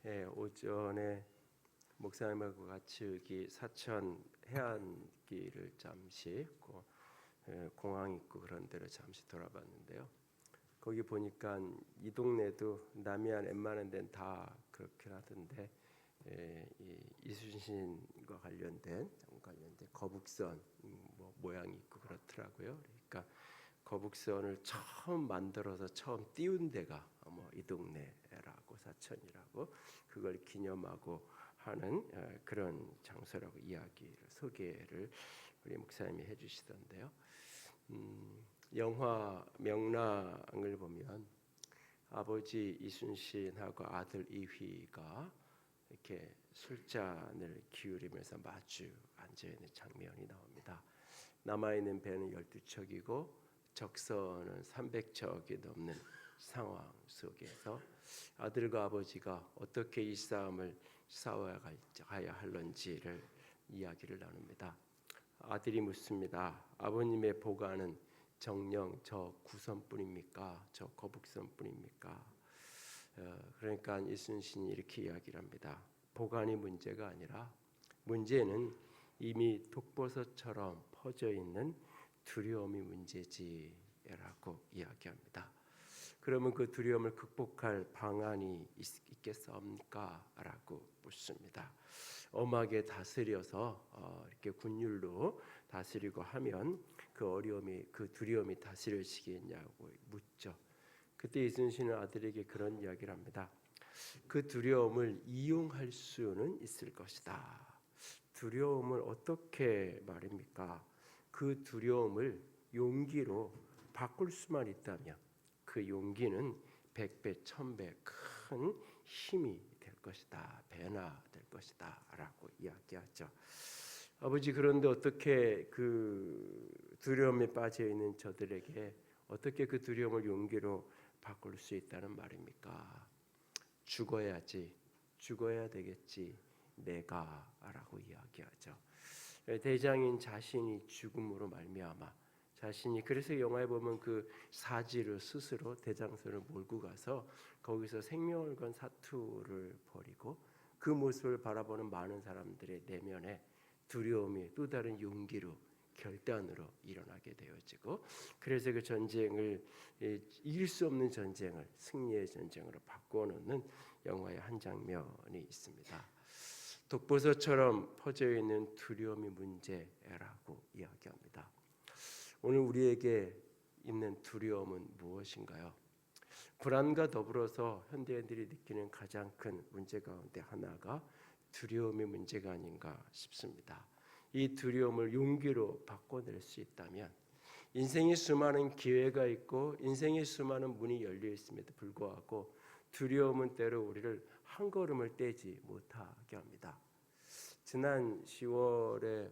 오전에 목사님하고 같이 여기 사천 해안길을 잠시 공항 입구 그런 데로 잠시 돌아봤는데요. 거기 보니까 이 동네도 남해안 웬만한 데는 다 그렇긴 하던데 이순신과 관련된 거북선 모양이 있고 그렇더라고요. 그러니까 거북선을 처음 만들어서 처음 띄운 데가 이 동네라고 사천이라고 그걸 기념하고 하는 그런 장소라고 소개를 우리 목사님이 해주시던데요. 영화 명랑을 보면 아버지 이순신하고 아들 이휘가 이렇게 술잔을 기울이면서 마주 앉아 있는 장면이 나옵니다. 남아 있는 배는 12척이고 적선은 300척이 넘는 상황 속에서 아들과 아버지가 어떻게 이 싸움을 싸워가야 할런지를 이야기를 나눕니다. 아들이 묻습니다. 아버님의 보관은 정녕 저 구선뿐입니까? 저 거북선뿐입니까? 그러니까 이순신이 이렇게 이야기를 합니다. 보관이 문제가 아니라 문제는 이미 독버섯처럼 퍼져 있는 두려움이 문제지라고 이야기합니다. 그러면 그 두려움을 극복할 방안이 있겠습니까? 라고 묻습니다. 엄하게 다스려서 이렇게 군율로 다스리고 하면 그 두려움이 다스려지겠냐고 묻죠. 그때 이순신은 아들에게 그런 이야기를 합니다. 그 두려움을 이용할 수는 있을 것이다. 두려움을 어떻게 말입니까? 그 두려움을 용기로 바꿀 수만 있다면 그 용기는 100배, 1000배 큰 힘이 될 것이다. 배나 될 것이다. 라고 이야기하죠. 아버지, 그런데 어떻게 그 두려움에 빠져 있는 저들에게 어떻게 그 두려움을 용기로 바꿀 수 있다는 말입니까? 죽어야지, 죽어야 되겠지, 내가 라고 이야기하죠. 대장인 자신이 죽음으로 말미암아 자신이 그래서 영화에 보면 그 사지를 스스로 대장선을 몰고 가서 거기서 생명을 건 사투를 벌이고 그 모습을 바라보는 많은 사람들의 내면에 두려움이 또 다른 용기로 결단으로 일어나게 되어지고 그래서 그 전쟁을 이길 수 없는 전쟁을 승리의 전쟁으로 바꿔놓는 영화의 한 장면이 있습니다. 독버섯처럼 퍼져 있는 두려움이 문제라고 이야기합니다. 오늘 우리에게 있는 두려움은 무엇인가요? 불안과 더불어서 현대인들이 느끼는 가장 큰 문제 가운데 하나가 두려움의 문제가 아닌가 싶습니다. 이 두려움을 용기로 바꿔낼 수 있다면 인생에 수많은 기회가 있고 인생에 수많은 문이 열려 있음에도 불구하고 두려움은 때로 우리를 한 걸음을 떼지 못하게 합니다. 지난 10월에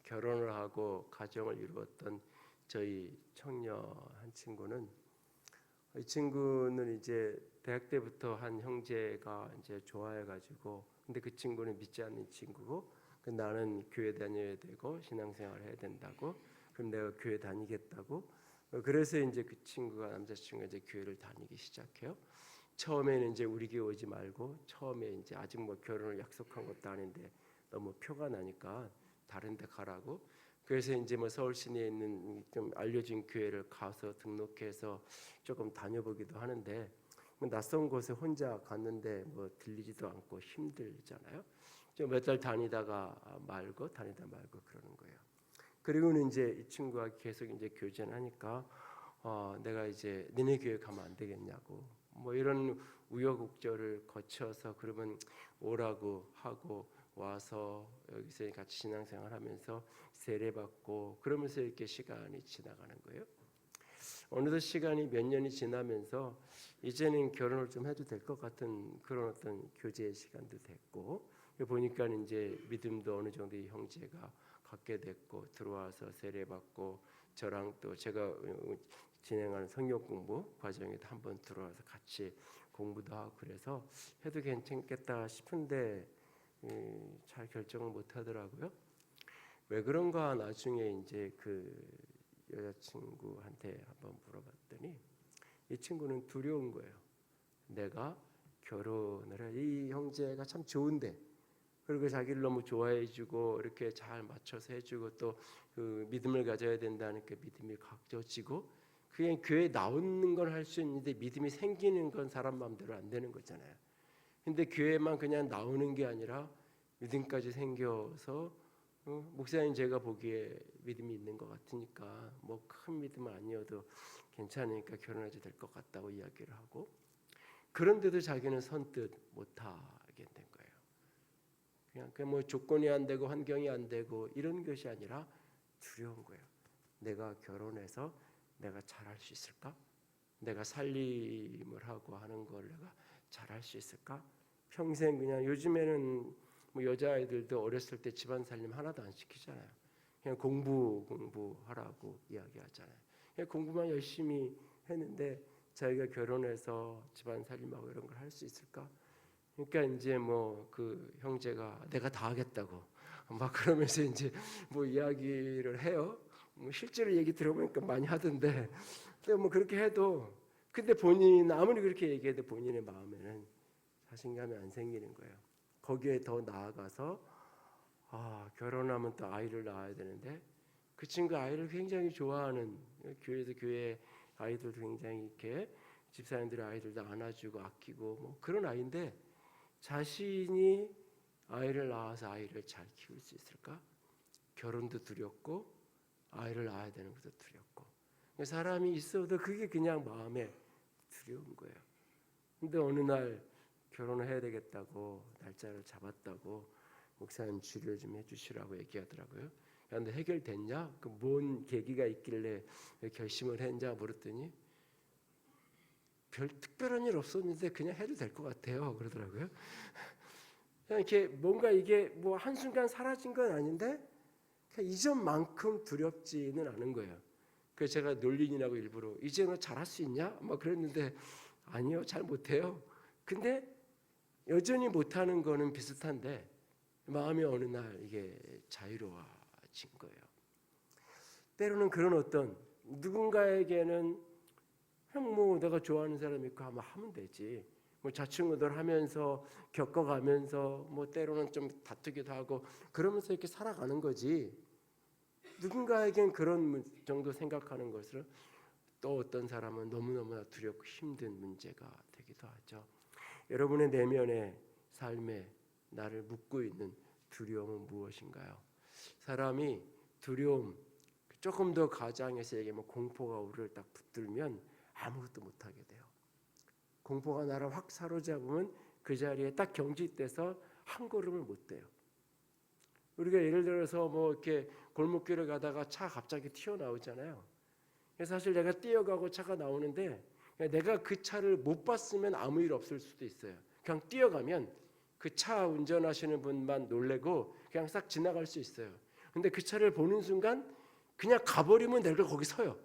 결혼을 하고 가정을 이루었던 저희 청년 한 친구는 이 친구는 이제 대학 때부터 한 형제가 이제 좋아해가지고 근데 그 친구는 믿지 않는 친구고 나는 교회 다녀야 되고 신앙생활을 해야 된다고 그럼 내가 교회 다니겠다고 그래서 이제 그 친구가 남자친구가 이제 교회를 다니기 시작해요. 처음에는 이제 우리 교회 오지 말고 처음에 이제 아직 결혼을 약속한 것도 아닌데 너무 표가 나니까 다른 데 가라고 그래서 이제 서울 시내에 있는 좀 알려진 교회를 가서 등록해서 조금 다녀보기도 하는데 낯선 곳에 혼자 갔는데 들리지도 않고 힘들잖아요. 몇 달 다니다 말고 그러는 거예요. 그리고는 이제 이 친구가 계속 이제 교제를 하니까 내가 이제 니네 교회 가면 안 되겠냐고 이런 우여곡절을 거쳐서 그러면 오라고 하고 와서 여기서 같이 신앙생활하면서 세례받고 그러면서 이렇게 시간이 지나가는 거예요. 어느덧 시간이 몇 년이 지나면서 이제는 결혼을 좀 해도 될 것 같은 그런 어떤 교제의 시간도 됐고 보니까 이제 믿음도 어느 정도 이 형제가 갖게 됐고 들어와서 세례받고 저랑 또 제가 진행하는 성역 공부 과정에도 한번 들어와서 같이 공부도 하고 그래서 해도 괜찮겠다 싶은데 잘 결정을 못 하더라고요. 왜 그런가 나중에 이제 그 여자친구한테 한번 물어봤더니 이 친구는 두려운 거예요. 내가 결혼을 해. 이 형제가 참 좋은데, 그리고 자기를 너무 좋아해주고 이렇게 잘 맞춰서 해주고 또 그 믿음을 가져야 된다는 그 믿음이 가져지고, 그냥 교회 나오는 걸 할 수 있는데 믿음이 생기는 건 사람 마음대로 안 되는 거잖아요. 근데 교회만 그냥 나오는 게 아니라 믿음까지 생겨서 목사님 제가 보기에 믿음이 있는 것 같으니까 뭐 큰 믿음은 아니어도 괜찮으니까 결혼하게 될 것 같다고 이야기를 하고, 그런데도 자기는 선뜻 못하게 된 거예요. 그냥 그 뭐 조건이 안 되고 환경이 안 되고 이런 것이 아니라 두려운 거예요. 내가 결혼해서 내가 잘할 수 있을까? 내가 살림을 하고 하는 걸 내가 잘할 수 있을까? 평생 그냥 요즘에는 뭐 여자아이들도 어렸을 때 집안 살림 하나도 안 시키잖아요. 그냥 공부하라고 이야기하잖아요. 그냥 공부만 열심히 했는데 자기가 결혼해서 집안 살림하고 이런 걸 할 수 있을까? 그러니까 이제 뭐 그 형제가 내가 다 하겠다고 막 그러면서 이제 뭐 이야기를 해요. 뭐 실제로 얘기 들어보니까 많이 하던데, 근데 뭐 그렇게 해도 근데 본인 아무리 그렇게 얘기해도 본인의 마음에는 자신감이 안 생기는 거예요. 거기에 더 나아가서 결혼하면 또 아이를 낳아야 되는데, 그 친구 아이를 굉장히 좋아하는, 교회도 교회 아이들도 굉장히 이렇게 집사님들의 아이들도 안아주고 아끼고 뭐 그런 아이인데, 자신이 아이를 낳아서 아이를 잘 키울 수 있을까? 결혼도 두렵고 아이를 낳아야 되는 것도 두렵고, 사람이 있어도 그게 그냥 마음에 두려운 거예요. 근데 어느 날 결혼을 해야 되겠다고 날짜를 잡았다고 목사님 주례 좀 해주시라고 얘기하더라고요. 근데 해결됐냐? 그 뭔 계기가 있길래 결심을 했냐 물었더니 별 특별한 일 없었는데 그냥 해도 될 것 같아요 그러더라고요. 그냥 이렇게 뭔가 이게 뭐 한순간 사라진 건 아닌데 이전만큼 두렵지는 않은 거예요. 그래서 제가 놀린이라고 일부러 이제 너 잘할 수 있냐? 막 그랬는데 아니요, 잘 못해요. 근데 여전히 못하는 거는 비슷한데 마음이 어느 날 이게 자유로워진 거예요. 때로는 그런 어떤 누군가에게는 그냥 뭐 내가 좋아하는 사람 있고 하면 되지. 뭐 자충우돌 하면서 겪어가면서 뭐 때로는 좀 다투기도 하고 그러면서 이렇게 살아가는 거지. 누군가에겐 그런 정도 생각하는 것을 또 어떤 사람은 너무너무나 두렵고 힘든 문제가 되기도 하죠. 여러분의 내면의 삶에 나를 묶고 있는 두려움은 무엇인가요? 사람이 두려움, 조금 더 가장해서 얘기하면 공포가 우리를 딱 붙들면 아무것도 못하게 돼요. 공포가 나를 확 사로잡으면 그 자리에 딱 경직돼서 한 걸음을 못 떼요. 우리가 예를 들어서 뭐 이렇게 골목길을 가다가 차 갑자기 튀어나오잖아요. 사실 내가 뛰어가고 차가 나오는데 내가 그 차를 못 봤으면 아무 일 없을 수도 있어요. 그냥 뛰어가면 그 차 운전하시는 분만 놀래고 그냥 싹 지나갈 수 있어요. 근데 그 차를 보는 순간 그냥 가버리면 내가 거기 서요.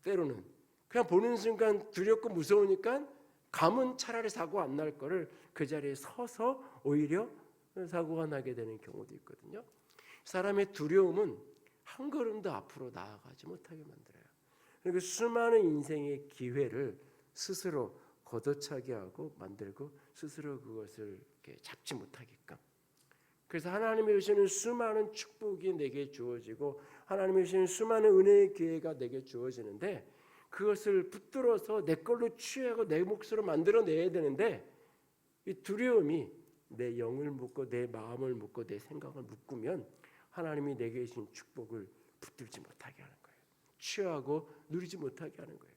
때로는 그냥 보는 순간 두렵고 무서우니까 가면 차라리 사고 안 날 거를 그 자리에 서서 오히려 사고가 나게 되는 경우도 있거든요. 사람의 두려움은 한 걸음도 앞으로 나아가지 못하게 만들어요. 그리고 수많은 인생의 기회를 스스로 걷어차게 하고 만들고 스스로 그것을 이렇게 잡지 못하게끔. 그래서 하나님이 주시는 수많은 축복이 내게 주어지고 하나님이 주시는 수많은 은혜의 기회가 내게 주어지는데 그것을 붙들어서 내 걸로 취하고 내 몫으로 만들어내야 되는데 이 두려움이 내 영을 묶고 내 마음을 묶고 내 생각을 묶으면 하나님이 내게 주신 축복을 붙들지 못하게 하는 거예요. 취하고 누리지 못하게 하는 거예요.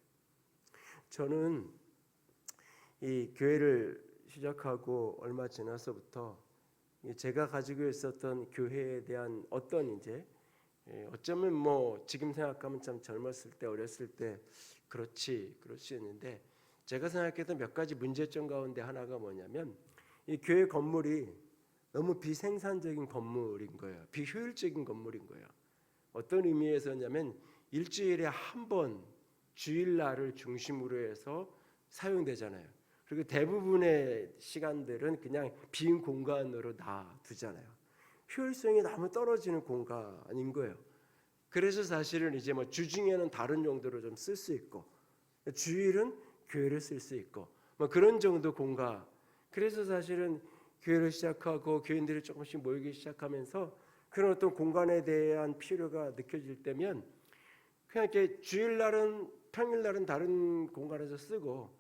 저는 이 교회를 시작하고 얼마 지나서부터 제가 가지고 있었던 교회에 대한 어떤 이제 어쩌면 뭐 지금 생각하면 참 젊었을 때 어렸을 때 그럴 수 있는데 제가 생각했던 몇 가지 문제점 가운데 하나가 뭐냐면 이 교회 건물이 너무 비생산적인 건물인 거예요. 비효율적인 건물인 거예요. 어떤 의미에서냐면 일주일에 한 번 주일날을 중심으로 해서 사용되잖아요. 그리고 대부분의 시간들은 그냥 빈 공간으로 놔두잖아요. 효율성이 너무 떨어지는 공간인 거예요. 그래서 사실은 이제 뭐 주중에는 다른 용도로 좀 쓸 수 있고 주일은 교회를 쓸 수 있고 뭐 그런 정도 공간. 그래서 사실은 교회를 시작하고 교인들이 조금씩 모이기 시작하면서 그런 어떤 공간에 대한 필요가 느껴질 때면 그냥 이렇게 주일날은 평일날은 다른 공간에서 쓰고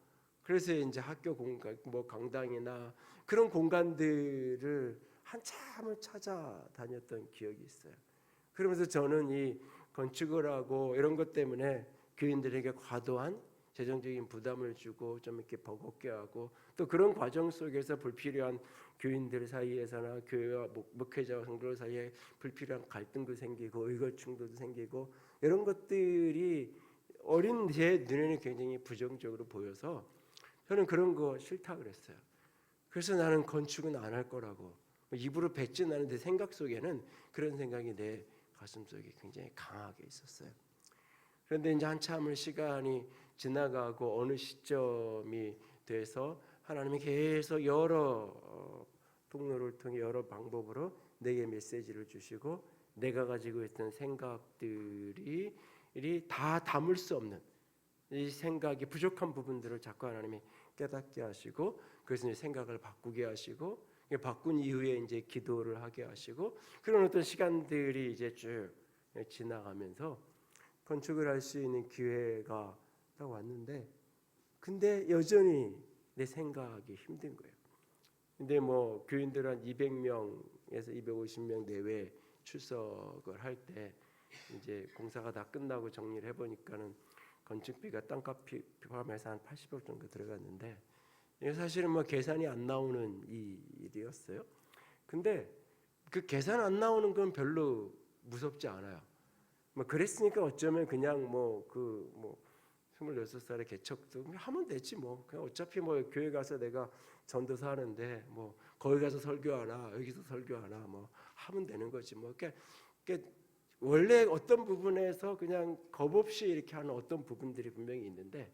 그래서 이제 학교 공간 뭐 강당이나 그런 공간들을 한참을 찾아다녔던 기억이 있어요. 그러면서 저는 이 건축을 하고 이런 것 때문에 교인들에게 과도한 재정적인 부담을 주고 좀 이렇게 버겁게 하고 또 그런 과정 속에서 불필요한 교인들 사이에서나 교회와 목회자와 성도 사이에 불필요한 갈등도 생기고 의견 충돌도 생기고 이런 것들이 어린 제 눈에는 굉장히 부정적으로 보여서 저는 그런 거 싫다 그랬어요. 그래서 나는 건축은 안 할 거라고 입으로 뱉진 않는데 생각 속에는 그런 생각이 내 가슴속에 굉장히 강하게 있었어요. 그런데 이제 한참을 시간이 지나가고 어느 시점이 돼서 하나님이 계속 여러 통로를 통해 여러 방법으로 내게 메시지를 주시고 내가 가지고 있던 생각들이 다 담을 수 없는 이 생각이 부족한 부분들을 자꾸 하나님이 깨닫게 하시고 그래서 이제 생각을 바꾸게 하시고 바꾼 이후에 이제 기도를 하게 하시고 그런 어떤 시간들이 이제 쭉 지나가면서 건축을 할 수 있는 기회가 딱 왔는데 근데 여전히 내 생각이 힘든 거예요. 근데 뭐 교인들 한 200명에서 250명 내외 출석을 할 때 이제 공사가 다 끝나고 정리를 해보니까는 건축비가 땅값 포함해서 한 80억 정도 들어갔는데 이게 사실은 뭐 계산이 안 나오는 일이었어요. 근데 그 계산 안 나오는 건 별로 무섭지 않아요. 뭐 그랬으니까 어쩌면 그냥 뭐 26살의 개척도 하면 되지 뭐 그냥 어차피 뭐 교회 가서 내가 전도사 하는데 뭐 거기 가서 설교하나 여기서 설교하나 뭐 하면 되는 거지 뭐 그러니까 원래 어떤 부분에서 그냥 겁 없이 이렇게 하는 어떤 부분들이 분명히 있는데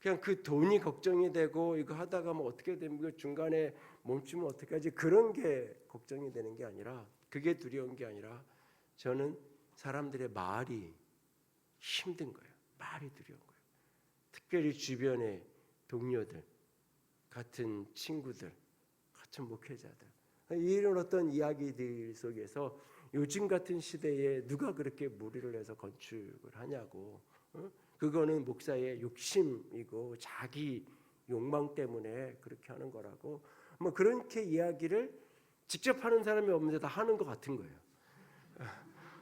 그냥 그 돈이 걱정이 되고 이거 하다가 뭐 어떻게 되면 이거 중간에 멈추면 어떡하지 그런 게 걱정이 되는 게 아니라 그게 두려운 게 아니라 저는 사람들의 말이 힘든 거예요. 말이 두려운 거예요. 특별히 주변의 동료들, 같은 친구들, 같은 목회자들 이런 어떤 이야기들 속에서 요즘 같은 시대에 누가 그렇게 무리를 해서 건축을 하냐고 그거는 목사의 욕심이고 자기 욕망 때문에 그렇게 하는 거라고 뭐 그렇게 이야기를 직접 하는 사람이 없는데 다 하는 것 같은 거예요.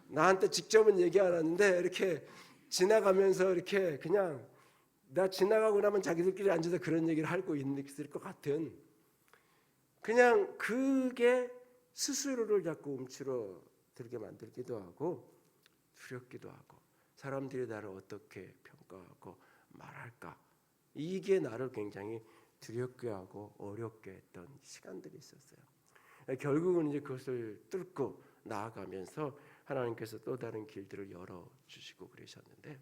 나한테 직접은 얘기 안 하는데 이렇게 지나가면서 이렇게 그냥 나 지나가고 나면 자기들끼리 앉아서 그런 얘기를 하고 있을 것 같은 그냥 그게 스스로를 자꾸 움츠러들게 만들기도 하고 두렵기도 하고 사람들이 나를 어떻게 평가하고 말할까 이게 나를 굉장히 두렵게 하고 어렵게 했던 시간들이 있었어요. 결국은 이제 그것을 뚫고 나아가면서 하나님께서 또 다른 길들을 열어주시고 그러셨는데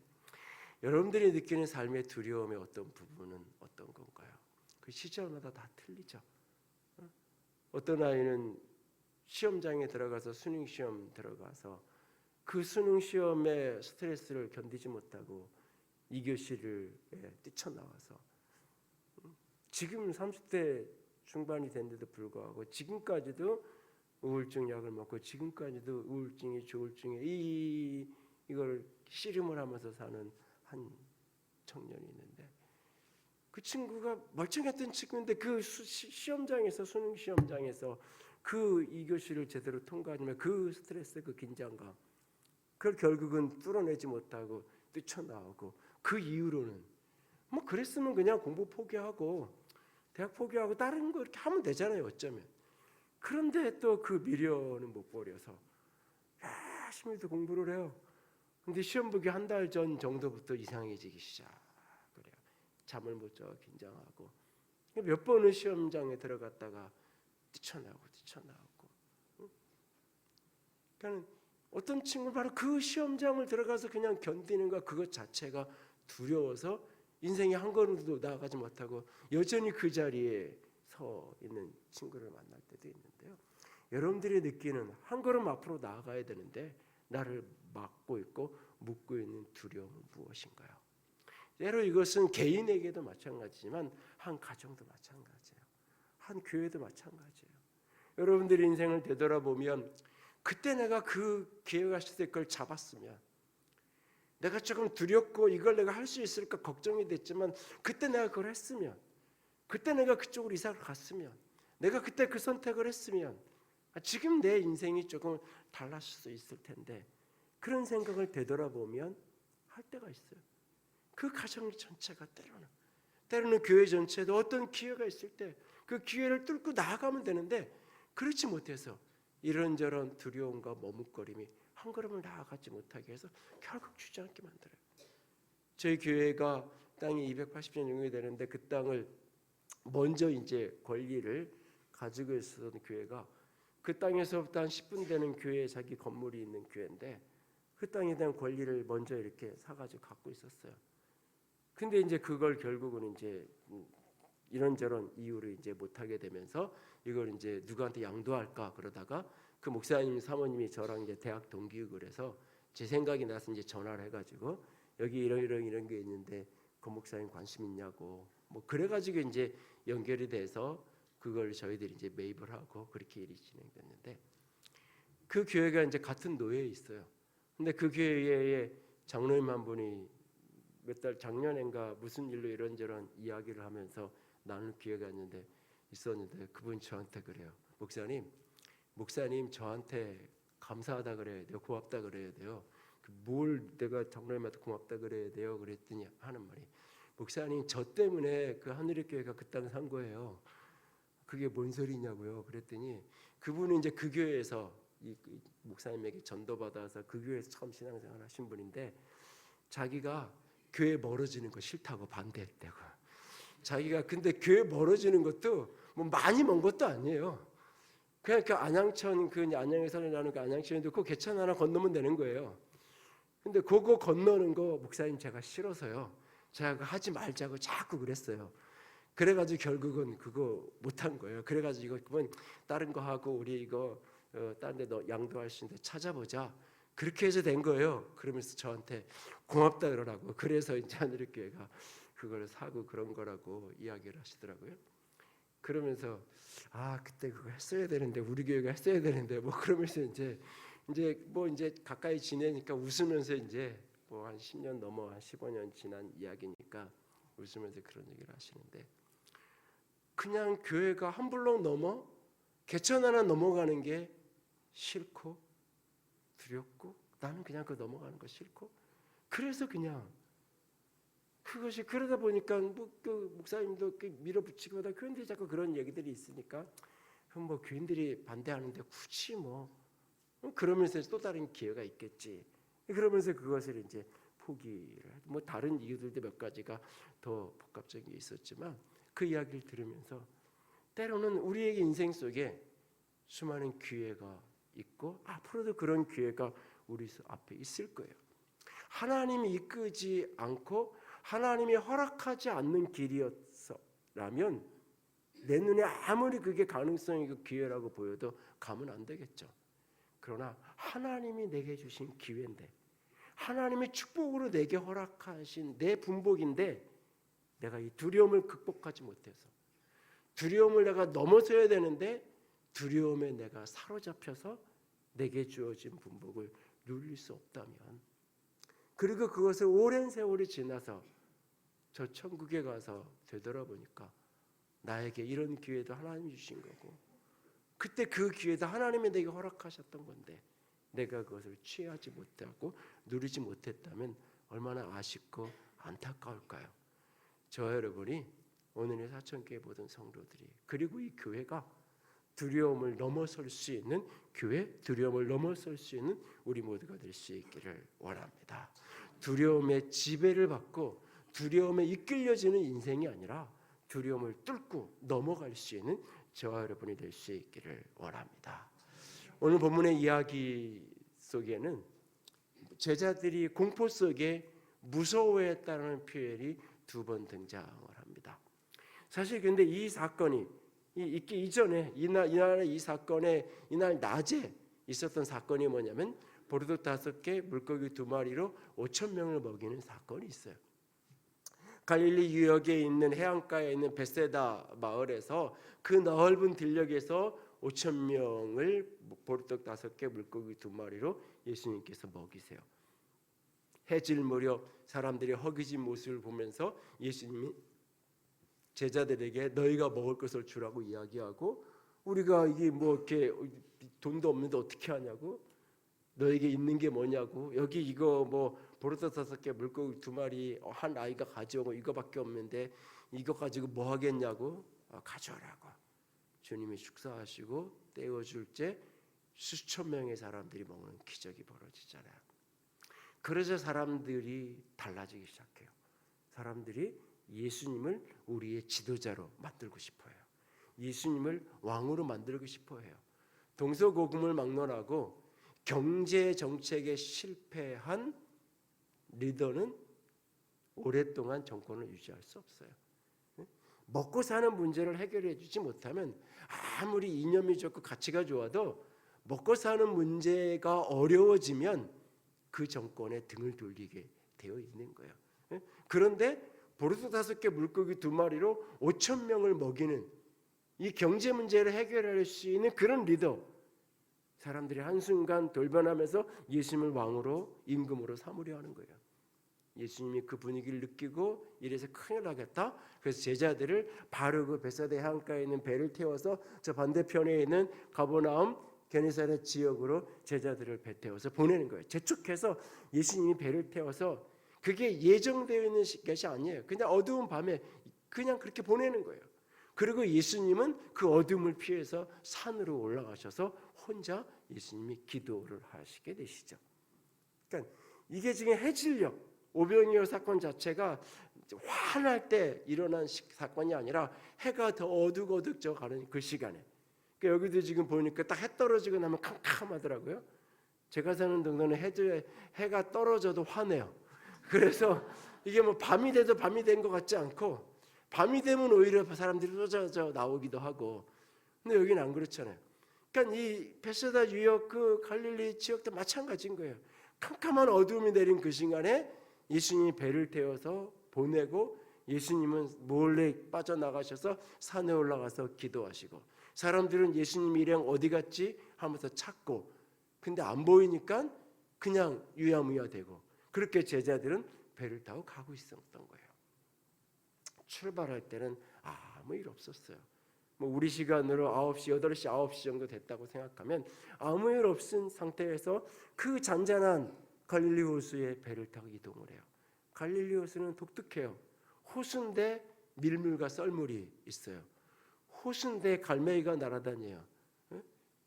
여러분들이 느끼는 삶의 두려움의 어떤 부분은 어떤 건가요? 그 시절마다 다 틀리죠. 어떤 아이는 시험장에 들어가서 수능시험 들어가서 그 수능시험의 스트레스를 견디지 못하고 2교시를 뛰쳐나와서 지금 30대 중반이 됐는데도 불구하고 지금까지도 우울증 약을 먹고 지금까지도 우울증이 조울증에 이걸 씨름을 하면서 사는 한 청년이 있는데 그 친구가 멀쩡했던 친구인데 그 시험장에서 수능 시험장에서 그 2교시를 제대로 통과하면 그 스트레스 그 긴장감 그걸 결국은 뚫어내지 못하고 뛰쳐나오고 그 이후로는 뭐 그랬으면 그냥 공부 포기하고 대학 포기하고 다른 거 이렇게 하면 되잖아요 어쩌면. 그런데 또 그 미련은 못 버려서 열심히 또 공부를 해요. 근데 시험 보기 한 달 전 정도부터 이상해지기 시작그래요. 잠을 못 자고 긴장하고 몇 번은 시험장에 들어갔다가 뛰쳐나오고 그러니까 어떤 친구는 바로 그 시험장을 들어가서 그냥 견디는 것 그것 자체가 두려워서 인생에 한 걸음도 나아가지 못하고 여전히 그 자리에 서 있는 친구를 만날 때도 있는데요. 여러분들이 느끼는 한 걸음 앞으로 나아가야 되는데 나를 막고 있고 묶고 있는 두려움은 무엇인가요? 때로 이것은 개인에게도 마찬가지지만 한 가정도 마찬가지예요. 한 교회도 마찬가지예요. 여러분들의 인생을 되돌아보면 그때 내가 그 기회가 있을 때 그걸 잡았으면, 내가 조금 두렵고 이걸 내가 할 수 있을까 걱정이 됐지만 그때 내가 그걸 했으면, 그때 내가 그쪽으로 이사를 갔으면, 내가 그때 그 선택을 했으면 지금 내 인생이 조금 달랐을 수 있을 텐데, 그런 생각을 되돌아보면 할 때가 있어요. 그 가정 전체가 때로는 교회 전체도 어떤 기회가 있을 때 그 기회를 뚫고 나아가면 되는데, 그렇지 못해서 이런저런 두려움과 머뭇거림이 한 걸음을 나아가지 못하게 해서 결국 주저앉게 만들어요. 저희 교회가 땅이 280년 용이 되는데 그 땅을 먼저 이제 권리를 가지고 있었던 교회가, 그 땅에서부터 한 10분 되는 교회에 자기 건물이 있는 교회인데 그 땅에 대한 권리를 먼저 이렇게 사가지고 갖고 있었어요. 근데 이제 그걸 결국은 이제 이런저런 이유로 이제 못하게 되면서 이걸 이제 누구한테 양도할까 그러다가 그 목사님 사모님이 저랑 이제 대학 동기고 그래서 제 생각이 나서 이제 전화를 해가지고 여기 이런 게 있는데 그 목사님 관심 있냐고 뭐 그래가지고 이제 연결이 돼서 그걸 저희들이 이제 매입을 하고 그렇게 일이 진행됐는데, 그 교회가 이제 같은 노예에 있어요. 근데 그 교회에 장로님 한 분이 몇 달 작년인가 무슨 일로 이런저런 이야기를 하면서 나눌 기회가 있었는데 그분이 저한테 그래요. 목사님 저한테 감사하다 그래야 돼요. 고맙다 그래야 돼요. 뭘 내가 장로님한테 고맙다 그래야 돼요. 그랬더니 하는 말이, 목사님 저 때문에 그 하늘의 교회가 그 땅 산 거예요. 그게 뭔 소리냐고요. 그랬더니 그분은 이제 그 교회에서 이 목사님에게 전도받아서 그 교회에서 처음 신앙생활 하신 분인데, 자기가 교회 멀어지는 거 싫다고 반대했다고. 자기가 근데 교회 멀어지는 것도 뭐 많이 먼 것도 아니에요. 그냥 그 안양천, 그 안양에서 나는 그 안양천에도 그 개천 하나 건너면 되는 거예요. 근데 그거 건너는 거 목사님 제가 싫어서요. 제가 하지 말자고 자꾸 그랬어요. 그래가지고 결국은 그거 못한 거예요. 그래가지고 그건 다른 거 하고 우리 이거 다른 데 너 양도할 수 있는데 찾아보자. 그렇게 해서 된 거예요. 그러면서 저한테 고맙다 그러라고. 그래서 이제 하늘교회가 그걸 사고 그런 거라고 이야기를 하시더라고요. 그러면서 그때 그거 했어야 되는데 우리 교회가 했어야 되는데 뭐 그러면서 이제 가까이 지내니까 웃으면서 이제 뭐 한 10년 넘어 한 15년 지난 이야기니까 웃으면서 그런 얘기를 하시는데, 그냥 교회가 한 블록 넘어 개천 하나 넘어가는 게 싫고 두렵고, 나는 그냥 그 넘어가는 거 싫고, 그래서 그냥 그것이 그러다 보니까 그 목사님도 밀어붙이고 하다 교인들이 자꾸 그런 얘기들이 있으니까 그럼 뭐 교인들이 반대하는데 굳이 뭐 그러면서 또 다른 기회가 있겠지. 그러면서 그것을 이제 포기를 뭐 다른 이유들도 몇 가지가 더 복합적인 게 있었지만 그 이야기를 들으면서 때로는 우리에게 인생 속에 수많은 기회가 있고 앞으로도 그런 기회가 우리 앞에 있을 거예요. 하나님이 이끄지 않고 하나님이 허락하지 않는 길이었라면 내 눈에 아무리 그게 가능성이 그 기회라고 보여도 가면 안 되겠죠. 그러나 하나님이 내게 주신 기회인데, 하나님이 축복으로 내게 허락하신 내 분복인데, 내가 이 두려움을 극복하지 못해서 두려움을 내가 넘어서야 되는데 두려움에 내가 사로잡혀서 내게 주어진 분복을 누릴 수 없다면, 그리고 그것을 오랜 세월이 지나서 저 천국에 가서 되돌아보니까 나에게 이런 기회도 하나님이 주신 거고 그때 그 기회도 하나님이 내게 허락하셨던 건데 내가 그것을 취하지 못하고 누리지 못했다면 얼마나 아쉽고 안타까울까요? 저와 여러분이 오늘의 사천교회 모든 성도들이, 그리고 이 교회가 두려움을 넘어설 수 있는 교회, 두려움을 넘어설 수 있는 우리 모두가 될 수 있기를 원합니다. 두려움의 지배를 받고 두려움에 이끌려지는 인생이 아니라 두려움을 뚫고 넘어갈 수 있는 저와 여러분이 될 수 있기를 원합니다. 오늘 본문의 이야기 속에는 제자들이 공포 속에 무서워했다는 표현이 2번 등장을 합니다. 사실 근데 이 사건이 있기 이전에 이날 낮에 있었던 사건이 뭐냐면 보리떡 5개, 물고기 2마리로 5,000명을 먹이는 사건이 있어요. 갈릴리 유역에 있는 해안가에 있는 벳세다 마을에서 그 넓은 들녘에서 5천 명을 보리떡 5개 물고기 2마리로 예수님께서 먹이세요. 해질 무렵 사람들이 허기진 모습을 보면서 예수님이 제자들에게 너희가 먹을 것을 주라고 이야기하고, 우리가 이게 뭐 이렇게 돈도 없는데 어떻게 하냐고, 너에게 있는 게 뭐냐고, 여기 이거 뭐 보리떡 5개 물고기 2마리 한 아이가 가져오고 이거밖에 없는데 이거 가지고 뭐 하겠냐고, 가져오라고. 주님이 축사하시고 떼어줄 때 수천 명의 사람들이 먹는 기적이 벌어지잖아요. 그래서 사람들이 달라지기 시작해요. 사람들이 예수님을 우리의 지도자로 만들고 싶어요. 예수님을 왕으로 만들고 싶어해요. 동서고금을 막론하고 경제 정책에 실패한 리더는 오랫동안 정권을 유지할 수 없어요. 먹고 사는 문제를 해결해 주지 못하면 아무리 이념이 좋고 가치가 좋아도 먹고 사는 문제가 어려워지면 그 정권에 등을 돌리게 되어 있는 거예요. 그런데 보리떡 5개 물고기 2마리로 5천 명을 먹이는 이 경제 문제를 해결할 수 있는 그런 리더, 사람들이 한순간 돌변하면서 예수님을 왕으로 임금으로 삼으려 하는 거예요. 예수님이 그 분위기를 느끼고 이래서 큰일 나겠다. 그래서 제자들을 바로 그 벳사다 해안가에 있는 배를 태워서 저 반대편에 있는 가버나움 게네사렛 지역으로 제자들을 배 태워서 보내는 거예요. 재촉해서 예수님이 배를 태워서, 그게 예정되어 있는 것이 아니에요. 그냥 어두운 밤에 그냥 그렇게 보내는 거예요. 그리고 예수님은 그 어둠을 피해서 산으로 올라가셔서 혼자 예수님이 기도를 하시게 되시죠. 그러니까 이게 지금 해질녘 오병이어 사건 자체가 환할 때 일어난 사건이 아니라 해가 더 어둑어둑져 가는 그 시간에, 그러니까 여기도 지금 보니까 딱 해 떨어지고 나면 캄캄하더라고요. 제가 사는 동네는 해가 떨어져도 환해요. 그래서 이게 뭐 밤이 돼도 밤이 된 것 같지 않고, 밤이 되면 오히려 사람들이 쏟아져 나오기도 하고, 근데 여기는 안 그렇잖아요. 그러니까 이 벳사다 유역 그 갈릴리 지역도 마찬가지인 거예요. 캄캄한 어둠이 내린 그 시간에 예수님이 배를 태워서 보내고, 예수님은 몰래 빠져나가셔서 산에 올라가서 기도하시고, 사람들은 예수님 일행 어디 갔지 하면서 찾고, 근데 안 보이니까 그냥 유야무야되고, 그렇게 제자들은 배를 타고 가고 있었던 거예요. 출발할 때는 아무 일 없었어요. 뭐 우리 시간으로 9시, 8시, 9시 정도 됐다고 생각하면 아무 일 없은 상태에서 그 잔잔한 갈릴리 호수에 배를 타고 이동을 해요. 갈릴리 호수는 독특해요. 호수인데 밀물과 썰물이 있어요. 호수인데 갈매기가 날아다녀요.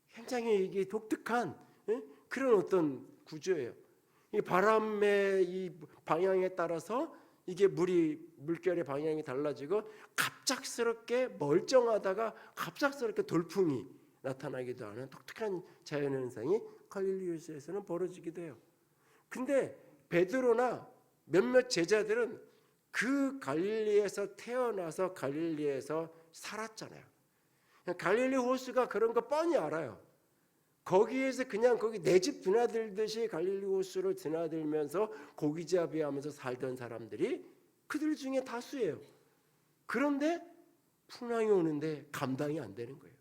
굉장히 이게 독특한 그런 어떤 구조예요. 이 바람의 이 방향에 따라서 이게 물결의 방향이 달라지고, 갑작스럽게 멀쩡하다가 갑작스럽게 돌풍이 나타나기도 하는 독특한 자연현상이 갈릴리 호수에서는 벌어지기도 해요. 근데 베드로나 몇몇 제자들은 그 갈릴리에서 태어나서 갈릴리에서 살았잖아요. 갈릴리 호수가 그런 거 뻔히 알아요. 거기에서 그냥 거기 내 집 드나들듯이 갈릴리 호수를 드나들면서 고기잡이하면서 살던 사람들이 그들 중에 다수예요. 그런데 풍랑이 오는데 감당이 안 되는 거예요.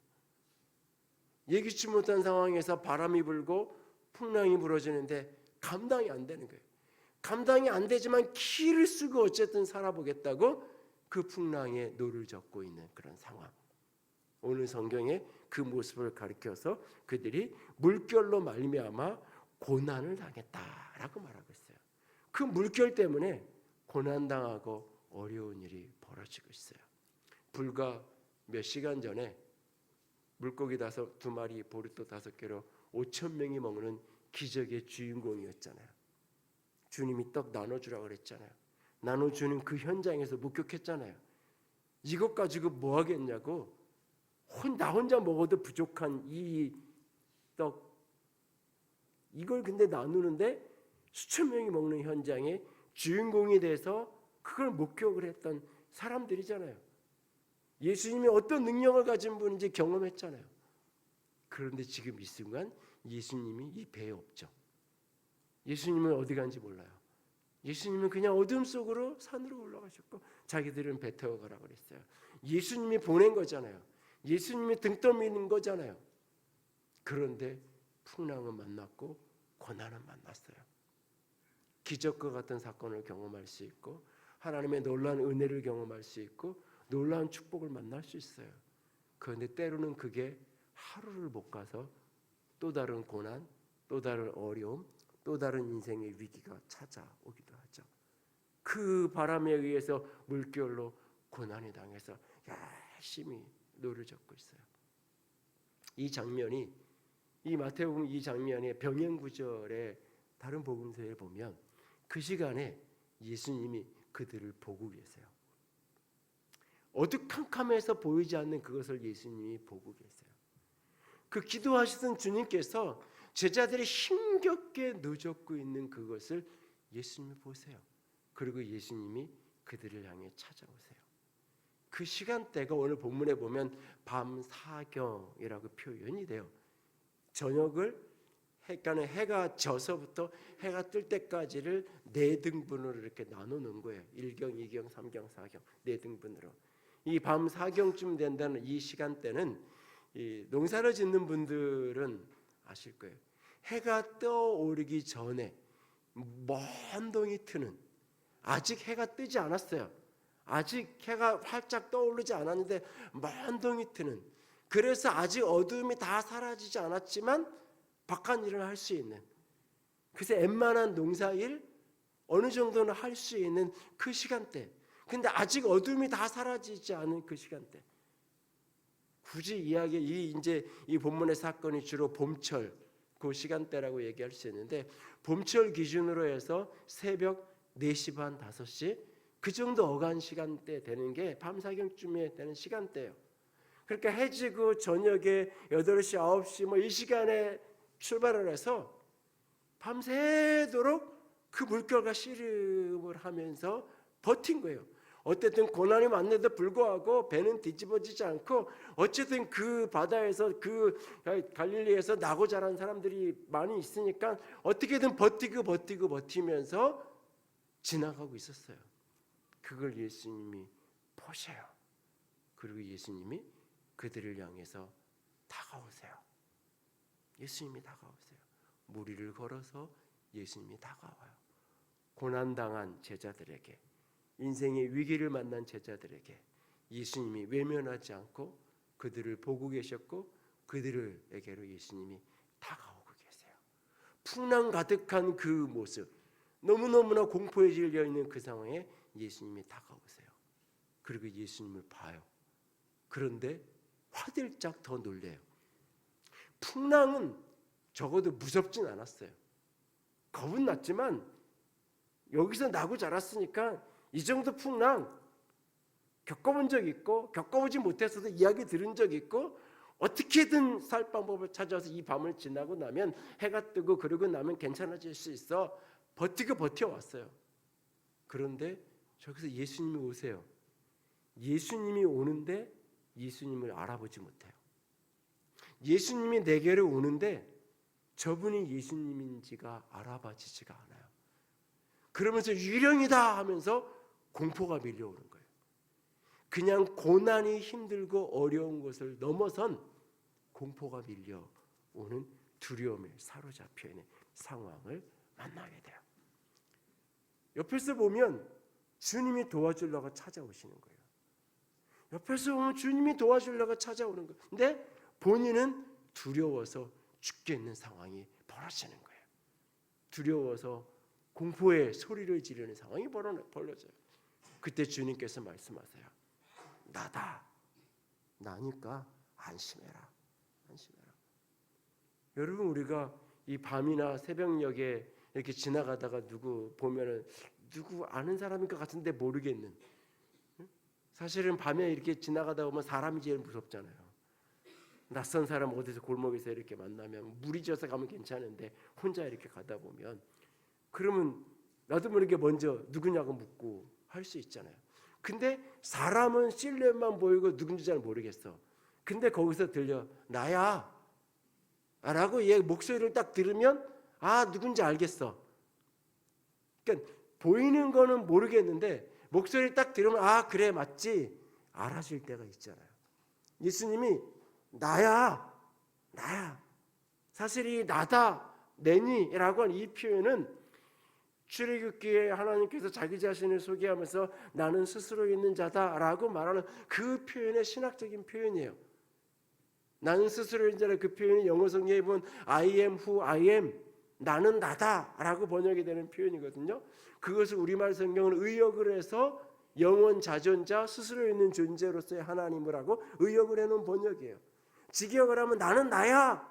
예기치 못한 상황에서 바람이 불고 풍랑이 불어지는데 감당이 안 되는 거예요. 감당이 안 되지만 키를 쓰고 어쨌든 살아보겠다고 그 풍랑에 노를 젓고 있는 그런 상황. 오늘 성경에 그 모습을 가리켜서 그들이 물결로 말미암아 고난을 당했다라고 말하고 있어요. 그 물결 때문에 고난당하고 어려운 일이 벌어지고 있어요. 불과 몇 시간 전에 물고기 2마리, 보리떡 5개로 5천 명이 먹는 기적의 주인공이었잖아요. 주님이 떡 나눠주라고 그랬잖아요. 나눠주는 그 현장에서 목격했잖아요. 이것 가지고 뭐 하겠냐고, 나 혼자 먹어도 부족한 이 떡, 이걸 근데 나누는데 수천 명이 먹는 현장에 주인공이 돼서 그걸 목격을 했던 사람들이잖아요. 예수님이 어떤 능력을 가진 분인지 경험했잖아요. 그런데 지금 이 순간 예수님이 이 배에 없죠. 예수님은 어디 간지 몰라요. 예수님은 그냥 어둠 속으로 산으로 올라가셨고 자기들은 배 태워 가라 그랬어요. 예수님이 보낸 거잖아요. 예수님이 등 떠미는 거잖아요. 그런데 풍랑은 만났고 고난은 만났어요. 기적과 같은 사건을 경험할 수 있고 하나님의 놀라운 은혜를 경험할 수 있고 놀라운 축복을 만날 수 있어요. 그런데 때로는 그게 하루를 못 가서 또 다른 고난, 또 다른 어려움, 또 다른 인생의 위기가 찾아오기도 하죠. 그 바람에 의해서 물결로 고난이 당해서 열심히 노를 젓고 있어요. 이 장면이 이 마태복음 이 장면의 병행 구절에 다른 복음서에 보면 그 시간에 예수님이 그들을 보고 계세요. 어두컴컴해서 보이지 않는 그것을 예수님이 보고 계세요. 그 기도하시던 주님께서 제자들이 힘겹게 누적고 있는 그것을 예수님이 보세요. 그리고 예수님이 그들을 향해 찾아오세요. 그 시간대가 오늘 본문에 보면 밤 사경이라고 표현이 돼요. 저녁을 그러니까 해가 져서부터 해가 뜰 때까지를 네 등분으로 이렇게 나눠 놓은 거예요. 1경, 2경, 3경, 4경 네 등분으로. 이 밤 4경쯤 된다는 이 시간대는 이 농사를 짓는 분들은 아실 거예요. 해가 떠오르기 전에 먼 동이 트는 아직 해가 뜨지 않았어요. 아직 해가 활짝 떠오르지 않았는데 먼 동이 트는 그래서 아직 어둠이 다 사라지지 않았지만 바깥일을 할 수 있는 그래서 웬만한 농사일 어느 정도는 할 수 있는 그 시간대. 근데 아직 어둠이 다 사라지지 않은 그 시간대. 굳이 이제 이 본문의 사건이 주로 봄철 그 시간대라고 얘기할 수 있는데 봄철 기준으로 해서 새벽 4시 반 5시 그 정도 어간 시간대 되는 게 밤사경쯤에 되는 시간대예요. 그러니까 해지고 저녁에 8시 9시 뭐 이 시간에 출발을 해서 밤새도록 그 물결과 씨름을 하면서 버틴 거예요. 어쨌든 고난이 왔는데도 불구하고 배는 뒤집어지지 않고 어쨌든 그 바다에서 그 갈릴리에서 나고 자란 사람들이 많이 있으니까 어떻게든 버티면서 지나가고 있었어요. 그걸 예수님이 보셔요. 그리고 예수님이 그들을 향해서 다가오세요. 예수님이 다가오세요. 무리를 걸어서 예수님이 다가와요. 고난당한 제자들에게 인생의 위기를 만난 제자들에게 예수님이 외면하지 않고 그들을 보고 계셨고 그들에게로 예수님이 다가오고 계세요. 풍랑 가득한 그 모습 너무너무나 공포에 질려 있는 그 상황에 예수님이 다가오세요. 그리고 예수님을 봐요. 그런데 화들짝 더 놀래요. 풍랑은 적어도 무섭진 않았어요. 겁은 났지만 여기서 나고 자랐으니까 이 정도 풍랑 겪어본 적 있고 겪어보지 못했어도 이야기 들은 적 있고 어떻게든 살 방법을 찾아서 이 밤을 지나고 나면 해가 뜨고 그러고 나면 괜찮아질 수 있어 버텨왔어요. 그런데 저기서 예수님이 오세요. 예수님이 오는데 예수님을 알아보지 못해요. 예수님이 내게로 오는데 저분이 예수님인지가 알아봐지지가 않아요. 그러면서 유령이다 하면서 공포가 밀려오는 거예요. 그냥 고난이 힘들고 어려운 것을 넘어선 공포가 밀려오는 두려움에 사로잡혀 있는 상황을 만나게 돼요. 옆에서 보면 주님이 도와주려고 찾아오시는 거예요. 옆에서 보면 주님이 도와주려고 찾아오는 거예요. 근데 본인은 두려워서 죽겠는 상황이 벌어지는 거예요. 두려워서 공포의 소리를 지르는 상황이 벌어져요. 그때 주님께서 말씀하세요. 나다. 나니까 안심해라. 안심해라. 여러분 우리가 이 밤이나 새벽녘에 이렇게 지나가다가 누구 보면은 누구 아는 사람인 것 같은데 모르겠는. 사실은 밤에 이렇게 지나가다 보면 사람이 제일 무섭잖아요. 낯선 사람 어디서 골목에서 이렇게 만나면 물이 져서 가면 괜찮은데 혼자 이렇게 가다 보면 그러면 나도 모르게 먼저 누구냐고 묻고 할 수 있잖아요. 근데 사람은 실루엣만 보이고 누군지 잘 모르겠어. 근데 거기서 들려 나야 라고 얘 목소리를 딱 들으면 아 누군지 알겠어. 그러니까 보이는 거는 모르겠는데 목소리 딱 들으면 아 그래 맞지 알아줄 때가 있잖아요. 예수님이 나야 사실 이 나다 내니라고 하는 이 표현은 출애굽기에 하나님께서 자기 자신을 소개하면서 나는 스스로 있는 자다라고 말하는 그 표현의 신학적인 표현이에요. 나는 스스로 있는 자라 그 표현이 영어 성경에 보면 I am who I am 나는 나다라고 번역이 되는 표현이거든요. 그것을 우리말 성경은 의역을 해서 영원 자존자 스스로 있는 존재로서의 하나님을 하고 의역을 해놓은 번역이에요. 직역을 하면 나는 나야.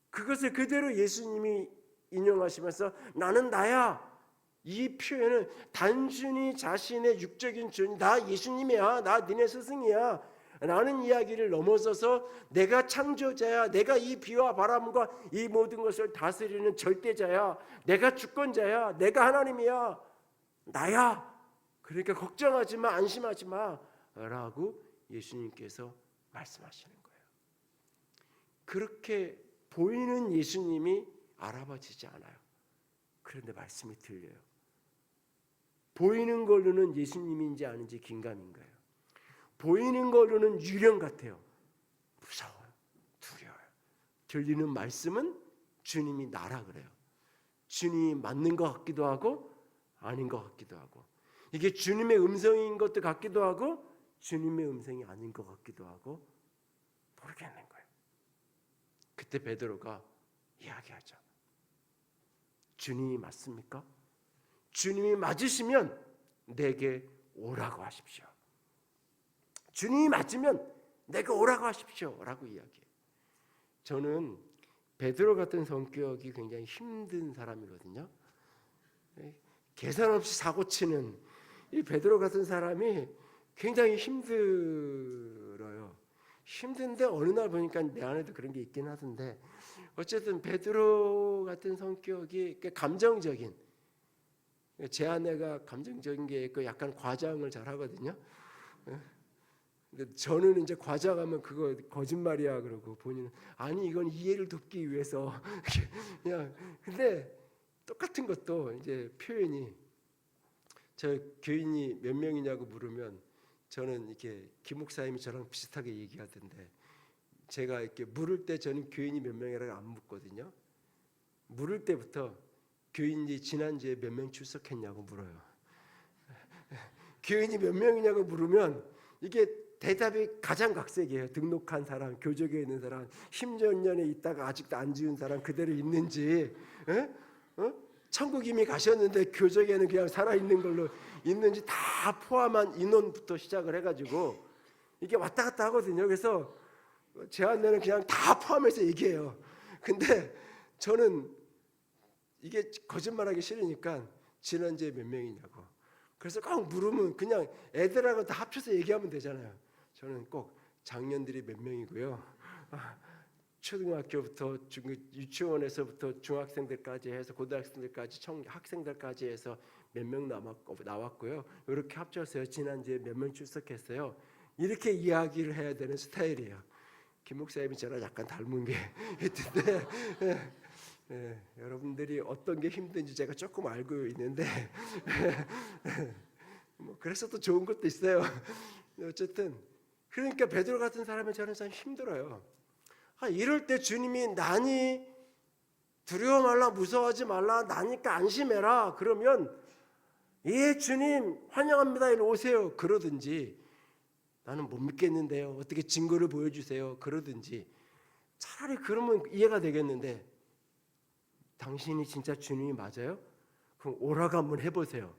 그것을 그대로 예수님이 인용하시면서 나는 나야. 이 표현은 단순히 자신의 육적인 존재 나 예수님이야. 나 니네 스승이야. 라는 이야기를 넘어서서 내가 창조자야. 내가 이 비와 바람과 이 모든 것을 다스리는 절대자야. 내가 주권자야. 내가 하나님이야. 나야. 그러니까 걱정하지 마. 안심하지 마. 라고 예수님께서 말씀하시는 거예요. 그렇게 보이는 예수님이 알아봐지지 않아요. 그런데 말씀이 들려요. 보이는 걸로는 예수님인지 아닌지 긴가민가요. 보이는 걸로는 유령 같아요. 무서워요. 두려워요. 들리는 말씀은 주님이 나라 그래요. 주님이 맞는 것 같기도 하고 아닌 것 같기도 하고 이게 주님의 음성인 것도 같기도 하고 주님의 음성이 아닌 것 같기도 하고 모르겠는 거예요. 그때 베드로가 이야기하죠. 주님이 맞습니까? 주님이 맞으시면 내게 오라고 하십시오. 주님이 맞으면 내가 오라고 하십시오 라고 이야기해요. 저는 베드로 같은 성격이 굉장히 힘든 사람이거든요. 계산 없이 사고치는 이 베드로 같은 사람이 굉장히 힘들어요. 힘든데 어느 날 보니까 내 안에도 그런 게 있긴 하던데 어쨌든 베드로 같은 성격이 감정적인 제 아내가 감정적인 게 있고 약간 과장을 잘 하거든요. 근데 저는 이제 과장하면 그거 거짓말이야 그러고 본인은 아니 이건 이해를 돕기 위해서 그냥 근데 똑같은 것도 이제 표현이 저 교인이 몇 명이냐고 물으면 저는 이렇게 김 목사님이 저랑 비슷하게 얘기하던데 제가 이렇게 물을 때 저는 교인이 몇 명이라고 안 묻거든요. 물을 때부터 교인이 지난주에 몇 명 출석했냐고 물어요. 교인이 몇 명이냐고 물으면 이게 대답이 가장 각색이에요. 등록한 사람, 교적에 있는 사람, 10몇 년에 있다가 아직도 안 지은 사람 그대로 있는지, 천국 이미 가셨는데 교적에는 그냥 살아있는 걸로 있는지 다 포함한 인원부터 시작을 해가지고 이게 왔다 갔다 하거든요. 그래서 제 아내는 그냥 다 포함해서 얘기해요. 근데 저는 이게 거짓말하기 싫으니까 지난주에 몇 명이냐고. 그래서 꼭 물으면 그냥 애들하고 다 합쳐서 얘기하면 되잖아요. 저는 꼭 장년들이 몇 명이고요. 초등학교부터 유치원에서부터 중학생들까지 해서 고등학생들까지 학생들까지 해서 몇 명 나왔고요. 이렇게 합쳐서 지난주에 몇 명 출석했어요. 이렇게 이야기를 해야 되는 스타일이에요. 김 목사님이 저랑 약간 닮은 게 있던데 여러분들이 어떤 게 힘든지 제가 조금 알고 있는데 뭐 그래서 또 좋은 것도 있어요. 어쨌든 그러니까 베드로 같은 사람은 저는 참 힘들어요. 이럴 때 주님이 나니 두려워 말라 무서워하지 말라 나니까 안심해라 그러면 예 주님 환영합니다 이리 오세요 그러든지 나는 못 믿겠는데요 어떻게 증거를 보여주세요 그러든지 차라리 그러면 이해가 되겠는데 당신이 진짜 주님이 맞아요? 그럼 오라고 한번 해보세요.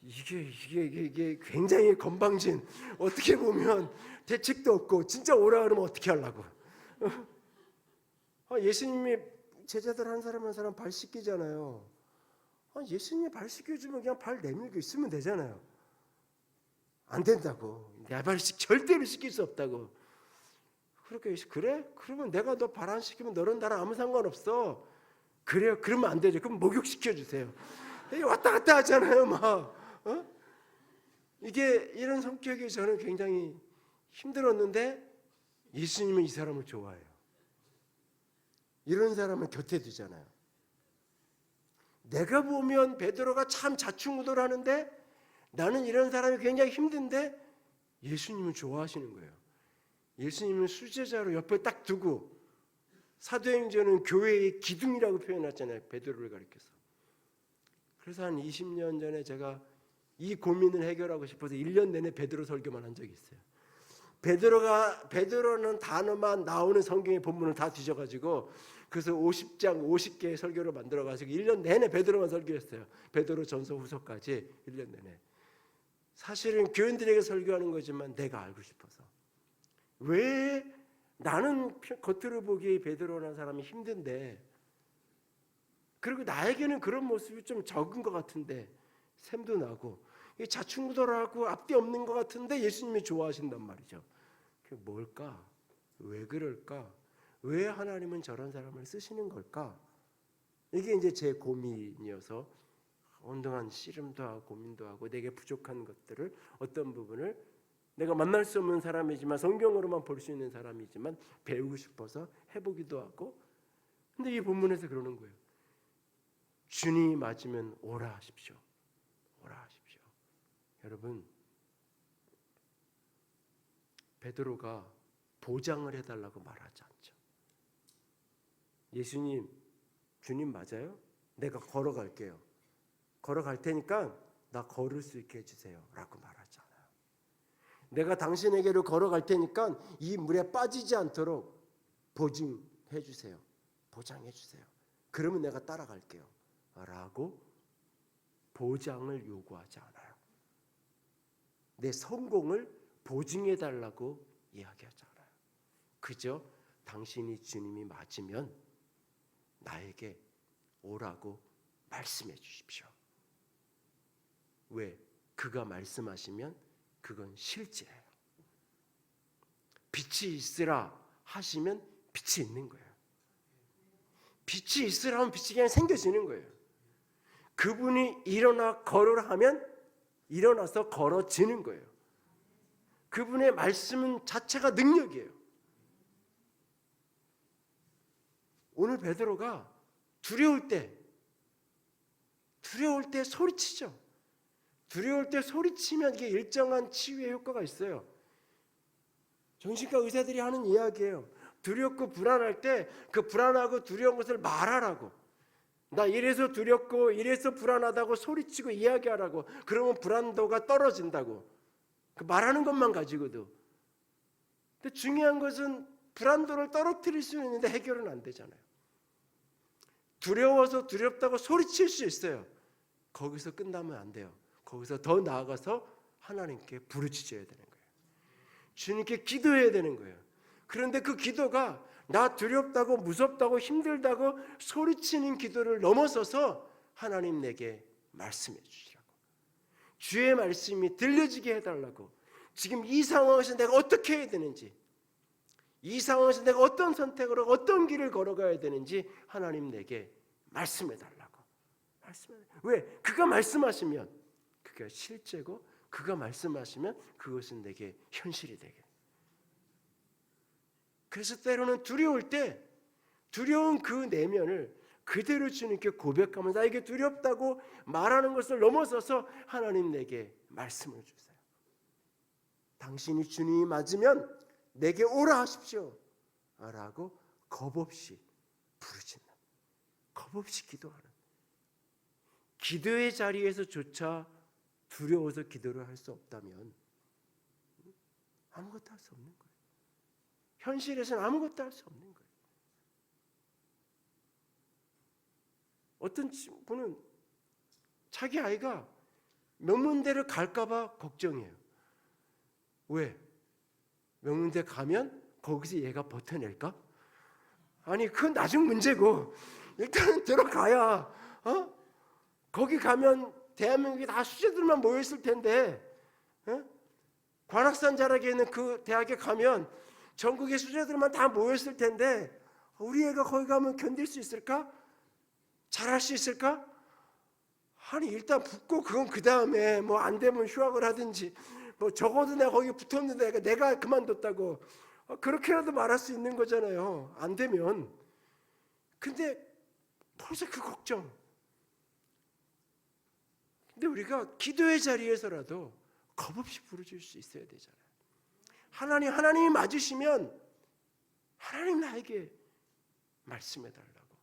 이게 굉장히 건방진 어떻게 보면 대책도 없고 진짜 오라 그러면 어떻게 하려고? 예수님이 제자들 한 사람 한 사람 발 씻기잖아요. 예수님이 발 씻겨주면 그냥 발 내밀고 있으면 되잖아요. 안 된다고. 내 발 절대로 씻길 수 없다고. 그렇게 그래? 그러면 내가 너 발 안 씻기면 너는 나랑 아무 상관없어. 그래요? 그러면 안 되죠. 그럼 목욕시켜 주세요. 왔다 갔다 하잖아요, 막. 이게 이런 성격이 저는 굉장히 힘들었는데 예수님은 이 사람을 좋아해요. 이런 사람은 곁에 두잖아요. 내가 보면 베드로가 참 자충우돌 하는데 나는 이런 사람이 굉장히 힘든데 예수님은 좋아하시는 거예요. 예수님은 수제자로 옆에 딱 두고 사도행전은 교회의 기둥이라고 표현했잖아요. 베드로를 가리켜서. 그래서 한 20년 전에 제가 이 고민을 해결하고 싶어서 1년 내내 베드로 설교만 한 적이 있어요. 베드로는 단어만 나오는 성경의 본문을 다 뒤져가지고 그래서 50장 50개의 설교를 만들어가지고 1년 내내 베드로만 설교했어요. 베드로 전서 후서까지 1년 내내. 사실은 교인들에게 설교하는 거지만 내가 알고 싶어서. 왜 나는 겉으로 보기에 베드로라는 사람이 힘든데 그리고 나에게는 그런 모습이 좀 적은 것 같은데 샘도 나고 자충우돌하고 앞뒤 없는 것 같은데 예수님이 좋아하신단 말이죠. 그게 뭘까? 왜 그럴까? 왜 하나님은 저런 사람을 쓰시는 걸까? 이게 이제 제 고민이어서 온동안 씨름도 하고 고민도 하고 내게 부족한 것들을 어떤 부분을 내가 만날 수 없는 사람이지만 성경으로만 볼 수 있는 사람이지만 배우고 싶어서 해보기도 하고 근데 이 본문에서 그러는 거예요. 주님이 맞으면 오라 하십시오. 오라 하십시오. 여러분 베드로가 보장을 해달라고 말하지 않죠. 예수님, 주님 맞아요? 내가 걸어갈게요. 걸어갈 테니까 나 걸을 수 있게 해주세요 라고 말하지 않아요. 내가 당신에게로 걸어갈 테니까 이 물에 빠지지 않도록 보증해 주세요. 보장해 주세요. 그러면 내가 따라갈게요 라고 보장을 요구하지 않아요. 내 성공을 보증해 달라고 이야기하지 않아요. 그저 당신이 주님이 맞으면 나에게 오라고 말씀해 주십시오. 왜? 그가 말씀하시면 그건 실제예요. 빛이 있으라 하시면 빛이 있는 거예요. 빛이 있으라 하면 빛이 그냥 생겨지는 거예요. 그분이 일어나 걸으라 하면 일어나서 걸어지는 거예요. 그분의 말씀은 자체가 능력이에요. 오늘 베드로가 두려울 때 소리치죠. 두려울 때 소리치면 이게 일정한 치유의 효과가 있어요. 정신과 의사들이 하는 이야기예요. 두렵고 불안할 때 그 불안하고 두려운 것을 말하라고. 나 이래서 두렵고 이래서 불안하다고 소리치고 이야기하라고. 그러면 불안도가 떨어진다고. 그 말하는 것만 가지고도. 근데 중요한 것은 불안도를 떨어뜨릴 수 있는데 해결은 안 되잖아요. 두려워서 두렵다고 소리칠 수 있어요. 거기서 끝나면 안 돼요. 거기서 더 나아가서 하나님께 부르짖어야 되는 거예요. 주님께 기도해야 되는 거예요. 그런데 그 기도가 나 두렵다고 무섭다고 힘들다고 소리치는 기도를 넘어서서 하나님 내게 말씀해 주시라고. 주의 말씀이 들려지게 해달라고. 지금 이 상황에서 내가 어떻게 해야 되는지, 이 상황에서 내가 어떤 선택으로 어떤 길을 걸어가야 되는지 하나님 내게 말씀해 달라고. 왜? 그가 말씀하시면 그게 실제고 그가 말씀하시면 그것은 내게 현실이 되게. 그래서 때로는 두려울 때 두려운 그 내면을 그대로 주님께 고백하면 나에게 두렵다고 말하는 것을 넘어서서 하나님 내게 말씀을 주세요. 당신이 주님이 맞으면 내게 오라 하십시오 라고 겁없이 부르짖는, 겁없이 기도하는, 기도의 자리에서조차 두려워서 기도를 할 수 없다면 아무것도 할 수 없는 거예요. 현실에서는 아무것도 할 수 없는 거예요. 어떤 분은 자기 아이가 명문대를 갈까 봐 걱정해요. 왜? 명문대 가면 거기서 얘가 버텨낼까? 아니 그건 나중 문제고 일단은 들어가야 거기 가면 대한민국이 다 수재들만 모여있을 텐데 관악산 자락에 있는 그 대학에 가면 전국의 수재들만 다 모였을 텐데 우리 애가 거기 가면 견딜 수 있을까? 잘할 수 있을까? 아니 일단 붙고 그건 그 다음에 뭐 안 되면 휴학을 하든지 뭐 적어도 내가 거기 붙었는데 내가 그만뒀다고 그렇게라도 말할 수 있는 거잖아요. 안 되면. 근데 벌써 그 걱정. 근데 우리가 기도의 자리에서라도 겁없이 부르짖을 수 있어야 되잖아요. 하나님이 맞으시면 하나님 나에게 말씀해 달라고.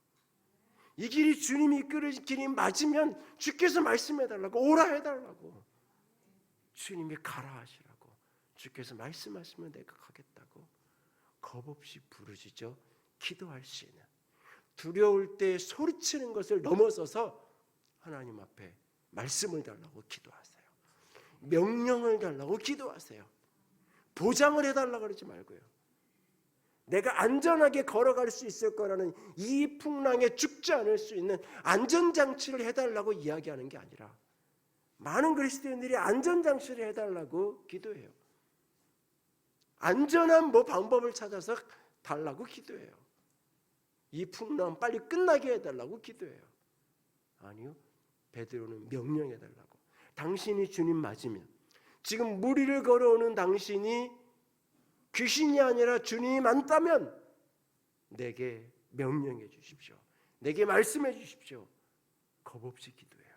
이 길이 주님이 이끌으신 길이 맞으면 주께서 말씀해 달라고, 오라 해 달라고. 주님이 가라 하시라고. 주께서 말씀하시면 내가 가겠다고. 겁없이 부르짖어 기도할 수 있는, 두려울 때 소리치는 것을 넘어서서 하나님 앞에 말씀을 달라고 기도하세요. 명령을 달라고 기도하세요. 보장을 해달라고 그러지 말고요. 내가 안전하게 걸어갈 수 있을 거라는 이 풍랑에 죽지 않을 수 있는 안전장치를 해달라고 이야기하는 게 아니라, 많은 그리스도인들이 안전장치를 해달라고 기도해요. 안전한 방법을 찾아서 달라고 기도해요. 이 풍랑 빨리 끝나게 해달라고 기도해요. 아니요, 베드로는 명령해달라고. 당신이 주님 맞으면, 지금 무리를 걸어오는 당신이 귀신이 아니라 주님이 맞다면 내게 명령해 주십시오. 내게 말씀해 주십시오. 겁없이 기도해요.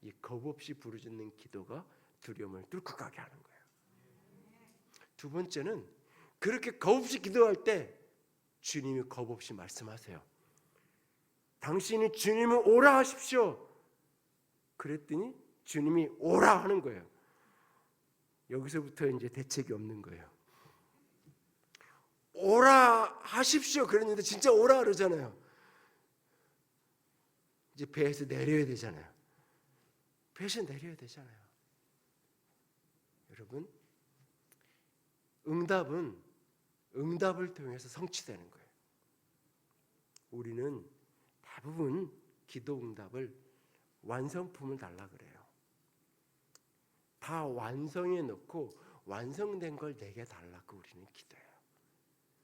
이 겁없이 부르짖는 기도가 두려움을 뚫고 가게 하는 거예요. 두 번째는, 그렇게 겁없이 기도할 때 주님이 겁없이 말씀하세요. 당신이 주님을 오라 하십시오. 그랬더니 주님이 오라 하는 거예요. 여기서부터 이제 대책이 없는 거예요. 오라 하십시오 그랬는데 진짜 오라 그러잖아요. 이제 배에서 내려야 되잖아요. 배에서 내려야 되잖아요. 여러분, 응답을 통해서 성취되는 거예요. 우리는 대부분 기도 응답을 완성품을 달라 그래요. 다 완성해 놓고 완성된 걸 내게 달라고 우리는 기도해요.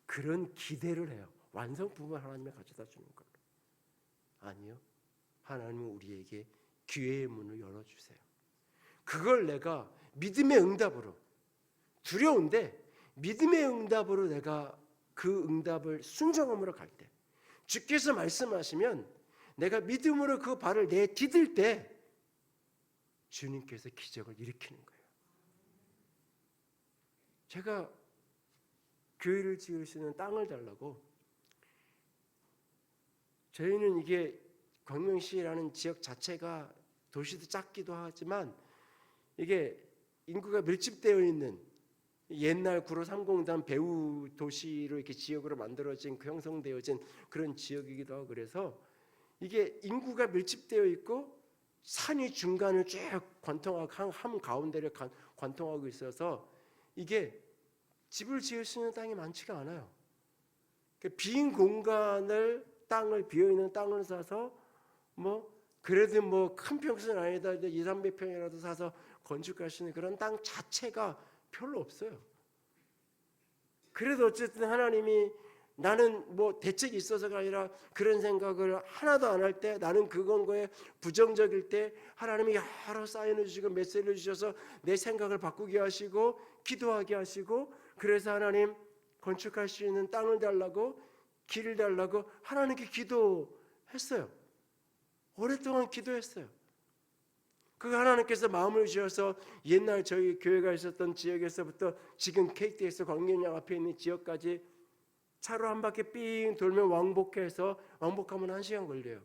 그런 기대를 해요. 완성품을 하나님이 가져다 주는 걸로. 아니요, 하나님은 우리에게 기회의 문을 열어주세요. 그걸 내가 믿음의 응답으로, 두려운데 믿음의 응답으로 내가 그 응답을 순종함으로 갈 때, 주께서 말씀하시면 내가 믿음으로 그 발을 내디딜 때 주님께서 기적을 일으키는 거예요. 제가 교회를 지을 수 있는 땅을 달라고, 저희는 이게 광명시라는 지역 자체가 도시도 작기도 하지만 이게 인구가 밀집되어 있는 옛날 구로 3공단 배후 도시로 이렇게 지역으로 만들어진, 형성되어진 그런 지역이기도 하고, 그래서 이게 인구가 밀집되어 있고 산이 중간을 쭉 관통하고 한 가운데를 관통하고 있어서 이게 집을 지을 수 있는 땅이 많지가 않아요. 빈 공간을, 땅을, 비어있는 땅을 사서 그래도 큰 평수는 아니다 200~300평이라도 사서 건축할 수 있는 그런 땅 자체가 별로 없어요. 그래도 어쨌든 하나님이, 나는 대책이 있어서가 아니라 그런 생각을 하나도 안 할 때, 나는 그건 거에 부정적일 때 하나님이 여러 사인을 주시고 메시지를 주셔서 내 생각을 바꾸게 하시고 기도하게 하시고, 그래서 하나님 건축할 수 있는 땅을 달라고, 길을 달라고 하나님께 기도했어요. 오랫동안 기도했어요. 그 하나님께서 마음을 주셔서 옛날 저희 교회가 있었던 지역에서부터 지금 KTX 광명역 앞에 있는 지역까지 차로 한 바퀴 삥 돌면 왕복하면 1시간 걸려요.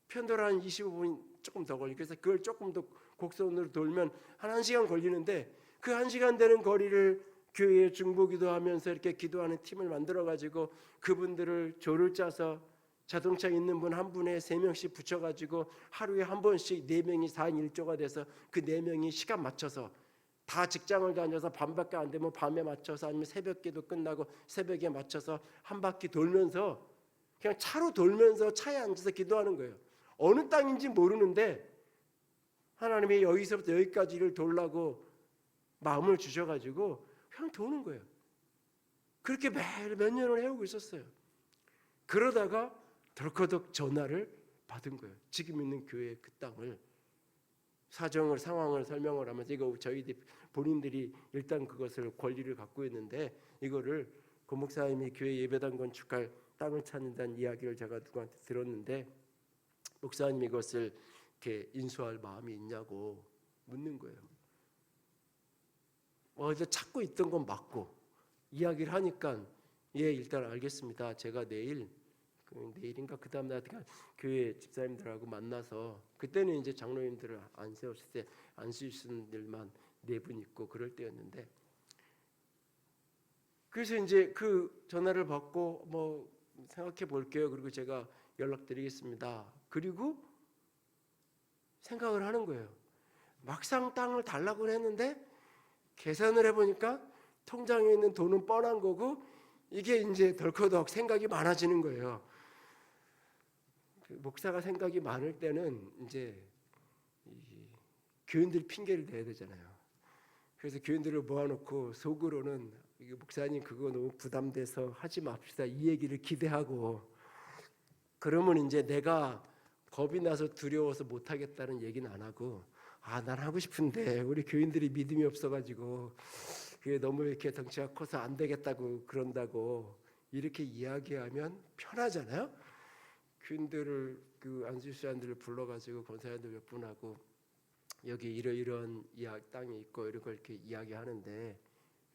편도로 한 25분 조금 더 걸리고, 그래서 그걸 조금 더 곡선으로 돌면 한 1시간 걸리는데, 그 1시간 되는 거리를 교회에 중보기도 하면서 이렇게 기도하는 팀을 만들어가지고 그분들을 조를 짜서 자동차 있는 분 한 분에 3명씩 붙여가지고 하루에 한 번씩 4명이 4인 1조가 돼서 그 4명이 시간 맞춰서 다 직장을 다녀서 밤밖에 안 되면 밤에 맞춰서, 아니면 새벽기도 끝나고 새벽에 맞춰서 한 바퀴 돌면서, 그냥 차로 돌면서 차에 앉아서 기도하는 거예요. 어느 땅인지 모르는데 하나님이 여기서부터 여기까지를 돌라고 마음을 주셔가지고 그냥 도는 거예요. 그렇게 매일 몇 년을 해오고 있었어요. 그러다가 덜커덕 전화를 받은 거예요. 지금 있는 교회 그 땅을, 상황을 설명을 하면서, 이거 저희들 본인들이 일단 그것을 권리를 갖고 있는데 이거를 고 목사님이 교회 예배당 건축할 땅을 찾는다는 이야기를 제가 누구한테 들었는데, 목사님이 이것을 이렇게 인수할 마음이 있냐고 묻는 거예요. 이제 찾고 있던 건 맞고 이야기를 하니까 예, 일단 알겠습니다. 제가 내일인가 그 다음 날 교회 집사님들하고 만나서, 그때는 이제 장로님들을 안 세웠을 때 안 세우신 일만 4분 있고 그럴 때였는데, 그래서 이제 그 전화를 받고 뭐 생각해 볼게요. 그리고 제가 연락드리겠습니다. 그리고 생각을 하는 거예요. 막상 땅을 달라고 했는데 계산을 해보니까 통장에 있는 돈은 뻔한 거고, 이게 이제 덜커덕 생각이 많아지는 거예요. 목사가 생각이 많을 때는 이제 교인들 핑계를 대야 되잖아요. 그래서 교인들을 모아놓고 속으로는 목사님 그거 너무 부담돼서 하지 맙시다 이 얘기를 기대하고, 그러면 이제 내가 겁이 나서 두려워서 못하겠다는 얘기는 안 하고, 난 하고 싶은데 우리 교인들이 믿음이 없어가지고 그게 너무 이렇게 덩치가 커서 안 되겠다고 그런다고 이렇게 이야기하면 편하잖아요. 교인들을 그 안수시안들을 불러가지고 권사님들 몇 분하고 여기 이러이러한 땅이 있고 이런 걸 이렇게 이야기하는데,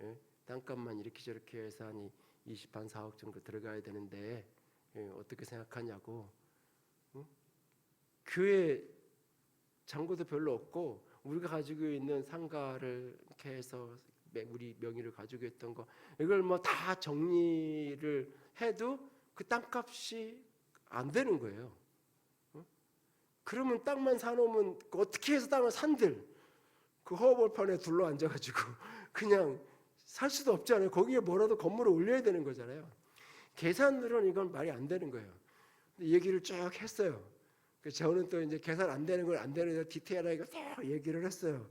예? 땅값만 이렇게 저렇게 해서 한 24억 정도 들어가야 되는데 어떻게 생각하냐고. 교회 잔고도 별로 없고 우리가 가지고 있는 상가를 이렇게 해서 우리 명의를 가지고 있던 거 이걸 뭐 다 정리를 해도 그 땅값이 안 되는 거예요. 그러면 땅만 사놓으면 어떻게 해서 땅을 산들 그 허벌판에 둘러 앉아가지고 그냥 살 수도 없잖아요. 거기에 뭐라도 건물을 올려야 되는 거잖아요. 계산으로는 이건 말이 안 되는 거예요. 얘기를 쭉 했어요. 저는 또 이제 계산 안 되는 걸 안 되는 걸 디테일하게 쭉 얘기를 했어요.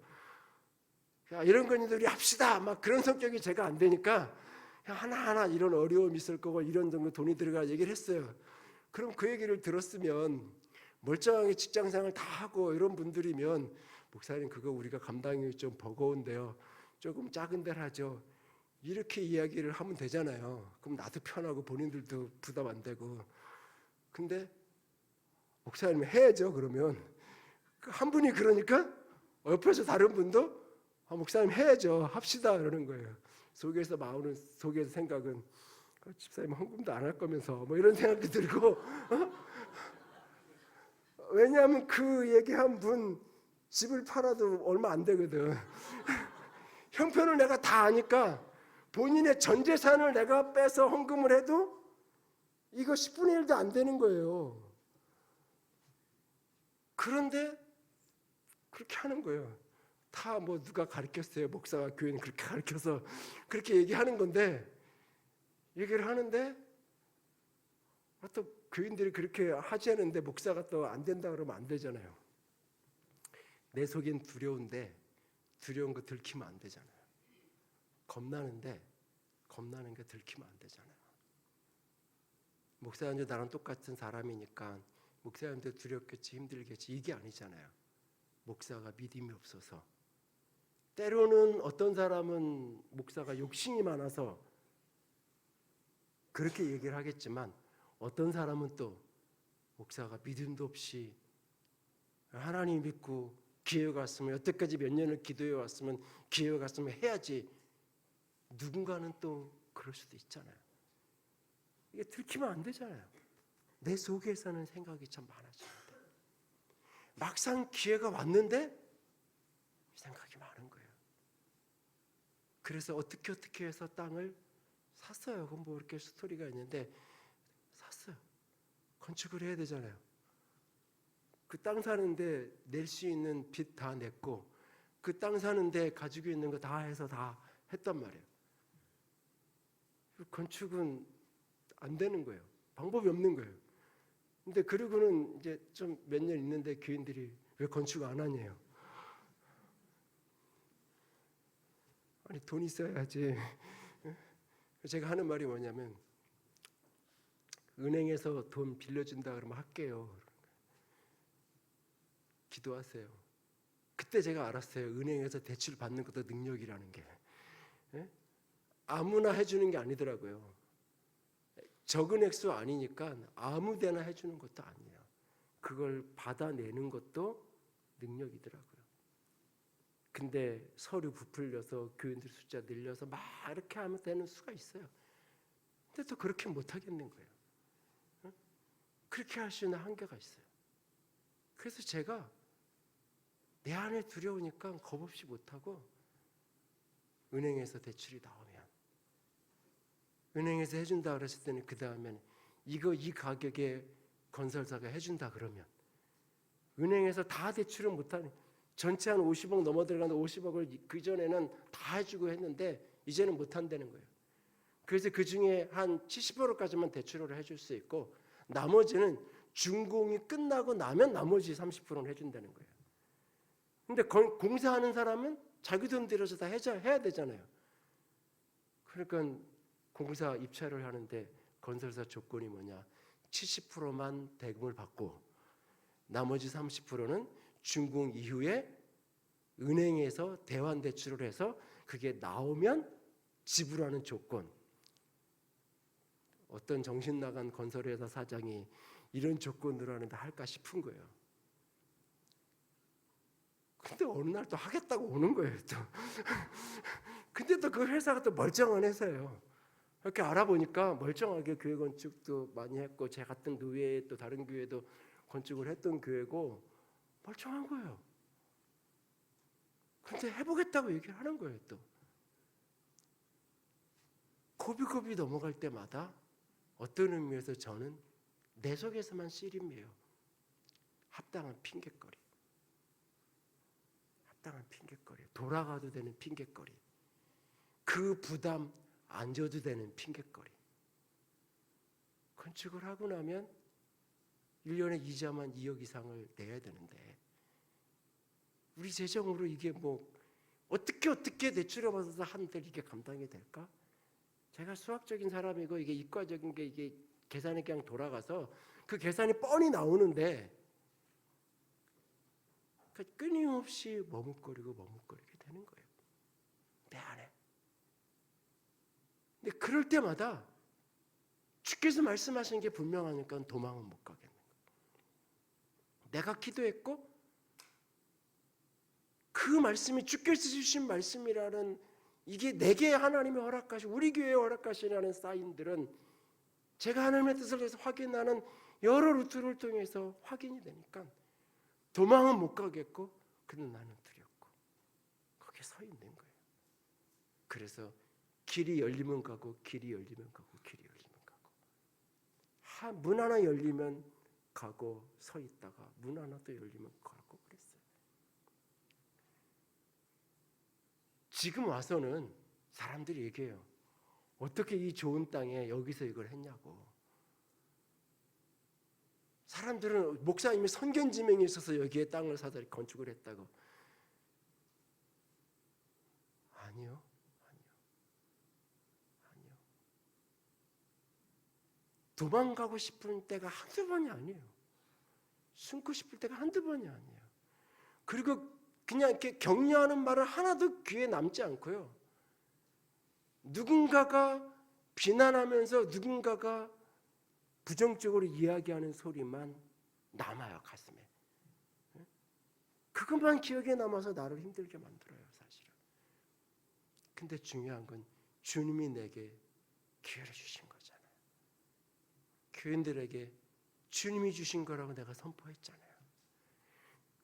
야, 이런 건 우리 합시다. 막 그런 성격이 제가 안 되니까 하나하나 이런 어려움이 있을 거고 이런 정도 돈이 들어가 얘기를 했어요. 그럼 그 얘기를 들었으면 멀쩡하게 직장생활 다 하고 이런 분들이면 목사님 그거 우리가 감당이 좀 버거운데요. 조금 작은 데를 하죠. 이렇게 이야기를 하면 되잖아요. 그럼 나도 편하고 본인들도 부담 안 되고. 근데 목사님 해야죠. 그러면 한 분이 그러니까 옆에서 다른 분도 목사님 해야죠. 합시다 그러는 거예요. 속에서 마음은 속에서 생각은 집사님 헌금도 안 할 거면서 뭐 이런 생각도 들고 왜냐하면 그 얘기한 분 집을 팔아도 얼마 안 되거든. 형편을 내가 다 아니까 본인의 전 재산을 내가 빼서 헌금을 해도 이거 10분의 1도 안 되는 거예요. 그런데 그렇게 하는 거예요. 다 뭐 누가 가르쳤어요. 목사가 교회는 그렇게 가르쳐서 그렇게 얘기하는 건데, 얘기를 하는데 또 교인들이 그렇게 하지 않는데 목사가 또 안 된다 그러면 안 되잖아요. 내 속엔 두려운데 두려운 거 들키면 안 되잖아요. 겁나는데 겁나는 게 들키면 안 되잖아요. 목사님도 나랑 똑같은 사람이니까 목사님도 두렵겠지 힘들겠지 이게 아니잖아요. 목사가 믿음이 없어서, 때로는 어떤 사람은 목사가 욕심이 많아서 그렇게 얘기를 하겠지만 어떤 사람은 또 목사가 믿음도 없이 하나님 믿고 기회가 왔으면 여태까지 몇 년을 기도해 왔으면 기회가 왔으면 해야지, 누군가는 또 그럴 수도 있잖아요. 이게 들키면 안 되잖아요. 내 속에서는 생각이 참 많아지는데 막상 기회가 왔는데 생각이 많은 거예요. 그래서 어떻게 해서 땅을 샀어요. 그건 뭐 이렇게 스토리가 있는데 샀어요. 건축을 해야 되잖아요. 그 땅 사는데 낼 수 있는 빚 다 냈고 그 땅 사는데 가지고 있는 거 다 해서 다 했단 말이에요. 건축은 안 되는 거예요. 방법이 없는 거예요. 근데 그러고는 이제 좀 몇 년 있는데 교인들이 왜 건축 안 하냐요. 아니 돈 있어야지. 제가 하는 말이 뭐냐면 은행에서 돈 빌려준다 그러면 할게요. 기도하세요. 그때 제가 알았어요. 은행에서 대출 받는 것도 능력이라는 게. 아무나 해주는 게 아니더라고요. 적은 액수 아니니까 아무데나 해주는 것도 아니에요. 그걸 받아내는 것도 능력이더라고요. 근데 서류 부풀려서 교인들 숫자 늘려서 막 이렇게 하면 되는 수가 있어요. 근데 또 그렇게 못하겠는 거예요. 그렇게 할 수 있는 한계가 있어요. 그래서 제가 내 안에 두려우니까 겁없이 못하고 은행에서 대출이 나오면 은행에서 해준다 그랬을 때는 그 다음에는 이 가격에 건설사가 해준다 그러면 은행에서 다 대출을 못하는 전체 한 50억 넘어 들어가는 50억을 그 전에는 다 해주고 했는데 이제는 못한다는 거예요. 그래서 그 중에 한 70%까지만 대출을 해줄 수 있고 나머지는 준공이 끝나고 나면 나머지 30%는 해준다는 거예요. 근데 공사하는 사람은 자기 돈 들여서 다 해야 되잖아요. 그러니까 공사 입찰을 하는데 건설사 조건이 뭐냐? 70%만 대금을 받고 나머지 30%는 준공 이후에 은행에서 대환 대출을 해서 그게 나오면 지불하는 조건. 어떤 정신 나간 건설회사 사장이 이런 조건으로 하는데 할까 싶은 거예요. 근데 어느 날 또 하겠다고 오는 거예요. 또. 근데 또 그 회사가 또 멀쩡한 회사예요. 이렇게 알아보니까 멀쩡하게 교회 건축도 많이 했고 제 같은 교회에 또 다른 교회도 건축을 했던 교회고 멀쩡한 거예요. 근데 해보겠다고 얘기를 하는 거예요. 또 고비고비 넘어갈 때마다 어떤 의미에서 저는 내 속에서만 씨름이에요. 합당한 핑계거리. 합당한 핑계거리. 돌아가도 되는 핑계거리. 그 부담 안 져도 되는 핑계거리. 건축을 하고 나면 1년에 이자만 2억 이상을 내야 되는데 우리 재정으로 이게 뭐 어떻게 대출을 받아서 한들 이게 감당이 될까? 제가 수학적인 사람이고 이게 이과적인 게 이게 계산이 그냥 돌아가서 그 계산이 뻔히 나오는데 끊임없이 머뭇거리게 되는 거예요. 내 안에. 근데 그럴 때마다 주께서 말씀하신 게 분명하니까 도망은 못 가겠는 거예요. 내가 기도했고 그 말씀이 주께서 주신 말씀이라는 이게 내게 하나님이 허락하신 우리 교회에 허락하시라는 사인들은 제가 하나님의 뜻을 위해서 확인하는 여러 루트를 통해서 확인이 되니까 도망은 못 가겠고 근데 나는 두렵고 거기에 서 있는 거예요. 그래서 길이 열리면 가고 길이 열리면 가고 길이 열리면 가고 문 하나 열리면 가고 서 있다가 문 하나 또 열리면 가고 그랬어요. 지금 와서는 사람들이 얘기해요. 어떻게 이 좋은 땅에 여기서 이걸 했냐고. 사람들은 목사님이 선견지명이 있어서 여기에 땅을 사서 건축을 했다고. 아니요. 도망가고 싶은 때가 한두 번이 아니에요. 숨고 싶을 때가 한두 번이 아니에요. 그리고 그냥 이렇게 격려하는 말을 하나도 귀에 남지 않고요. 누군가가 비난하면서 누군가가 부정적으로 이야기하는 소리만 남아요, 가슴에. 그것만 기억에 남아서 나를 힘들게 만들어요, 사실은. 근데 중요한 건 주님이 내게 기회를 주신 거잖아요. 교인들에게 주님이 주신 거라고 내가 선포했잖아요.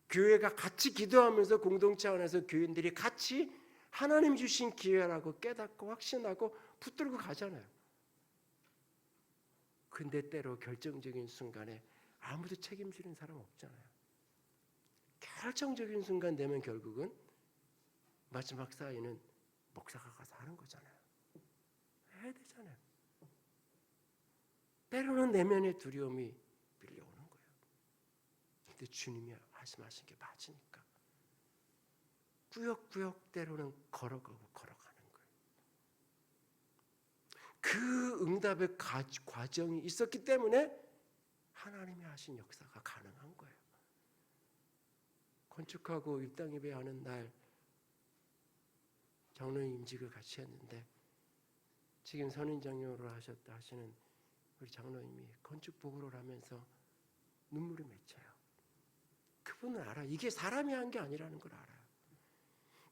교회가 같이 기도하면서 공동체 안에서 교인들이 같이 하나님 주신 기회라고 깨닫고 확신하고 붙들고 가잖아요. 근데 때로 결정적인 순간에 아무도 책임지는 사람 없잖아요. 결정적인 순간 되면 결국은 마지막 사이는 목사가 가서 하는 거잖아요. 해야 되잖아요. 때로는 내면의 두려움이 밀려오는 거예요. 근데 주님이 말씀하신 게 맞으니까 꾸역꾸역 때로는 걸어가는 거예요. 그 응답의 과정이 있었기 때문에 하나님이 하신 역사가 가능한 거예요. 건축하고 입당 예배하는 날 장로님 임직을 같이 했는데 지금 선인장로를 하시는 우리 장로님이 건축 보고를 하면서 눈물이 맺혀요. 그분은 알아. 이게 사람이 한 게 아니라는 걸 알아요.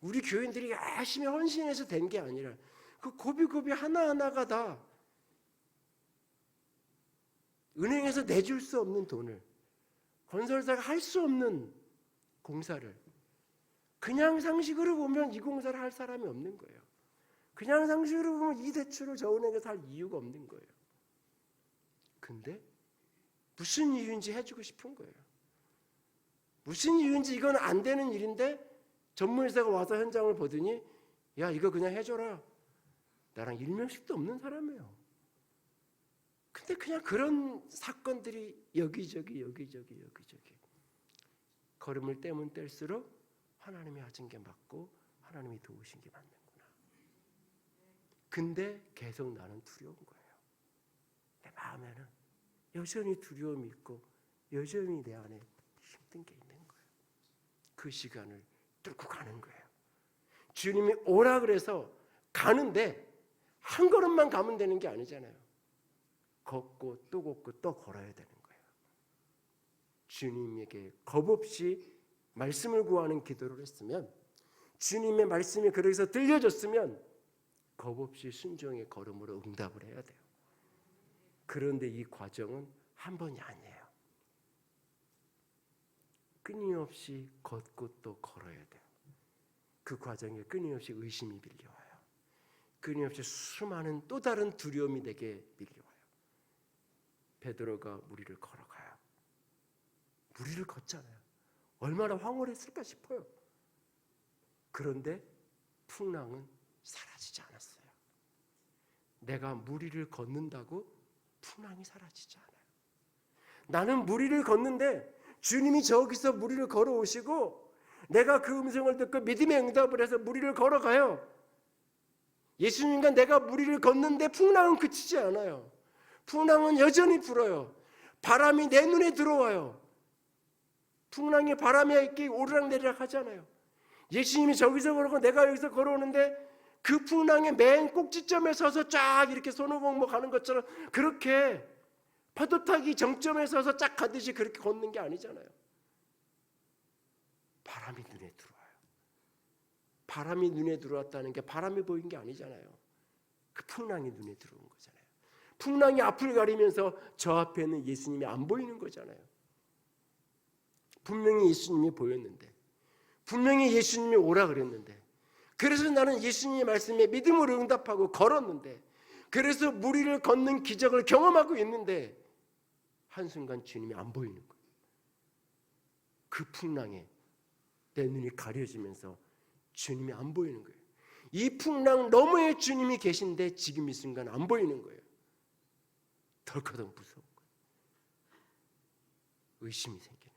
우리 교인들이 열심히 헌신해서 된 게 아니라 그 고비고비 하나하나가 다 은행에서 내줄 수 없는 돈을, 건설사가 할 수 없는 공사를 그냥 상식으로 보면 이 공사를 할 사람이 없는 거예요. 그냥 상식으로 보면 이 대출을 저 은행에서 할 이유가 없는 거예요. 근데 무슨 이유인지 해주고 싶은 거예요. 무슨 이유인지 이건 안 되는 일인데 전문의사가 와서 현장을 보더니 야 이거 그냥 해줘라. 나랑 일면식도 없는 사람이에요. 근데 그냥 그런 사건들이 여기저기 걸음을 떼면 뗄수록 하나님이 하신 게 맞고 하나님이 도우신 게 맞는구나. 근데 계속 나는 두려운 거예요. 내 마음에는 여전히 두려움이 있고 여전히 내 안에 힘든 게 있는 거예요. 그 시간을 뚫고 가는 거예요. 주님이 오라 그래서 가는데 한 걸음만 가면 되는 게 아니잖아요. 걷고 또 걷고 또 걸어야 되는 거예요. 주님에게 겁없이 말씀을 구하는 기도를 했으면, 주님의 말씀이 그래서 들려졌으면 겁없이 순종의 걸음으로 응답을 해야 돼요. 그런데 이 과정은 한 번이 아니에요. 끊임없이 걷고 또 걸어야 돼요. 그 과정에 끊임없이 의심이 밀려와요. 끊임없이 수많은 또 다른 두려움이 내게 밀려와요. 베드로가 무리를 걸어가요. 무리를 걷잖아요. 얼마나 황홀했을까 싶어요. 그런데 풍랑은 사라지지 않았어요. 내가 무리를 걷는다고 풍랑이 사라지지 않아요. 나는 무리를 걷는데 주님이 저기서 무리를 걸어오시고 내가 그 음성을 듣고 믿음의 응답을 해서 무리를 걸어가요. 예수님과 내가 무리를 걷는데 풍랑은 그치지 않아요. 풍랑은 여전히 불어요. 바람이 내 눈에 들어와요. 풍랑이 바람에 이렇게 오르락내리락 하잖아요. 예수님이 저기서 걸어오고 내가 여기서 걸어오는데 그 풍랑의 맨 꼭지점에 서서 쫙 이렇게 손오공목 하는 것처럼 그렇게 파도 타기 정점에 서서 쫙 가듯이 그렇게 걷는 게 아니잖아요. 바람이 눈에 들어와요. 바람이 눈에 들어왔다는 게 바람이 보인 게 아니잖아요. 그 풍랑이 눈에 들어온 거잖아요. 풍랑이 앞을 가리면서 저 앞에는 예수님이 안 보이는 거잖아요. 분명히 예수님이 보였는데, 분명히 예수님이 오라 그랬는데, 그래서 나는 예수님의 말씀에 믿음으로 응답하고 걸었는데, 그래서 무리를 걷는 기적을 경험하고 있는데 한순간 주님이 안 보이는 거예요. 그 풍랑에 내 눈이 가려지면서 주님이 안 보이는 거예요. 이 풍랑 너머에 주님이 계신데 지금 이 순간 안 보이는 거예요. 덜커덕 무서운 거예요. 의심이 생기는 거예요.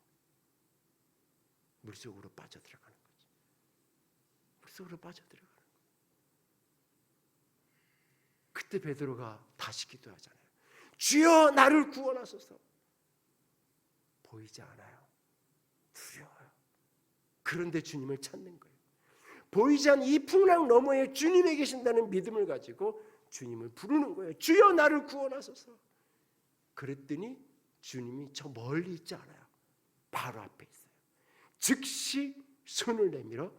물속으로 빠져들어가는 거죠. 물속으로 빠져들어가는 거예요. 그때 베드로가 다시 기도하잖아요. 주여 나를 구원하소서. 보이지 않아요. 두려워요. 그런데 주님을 찾는 거예요. 보이지 않는 이 풍랑 너머에 주님이 계신다는 믿음을 가지고 주님을 부르는 거예요. 주여 나를 구원하소서. 그랬더니 주님이 저 멀리 있지 않아요. 바로 앞에 있어요. 즉시 손을 내밀어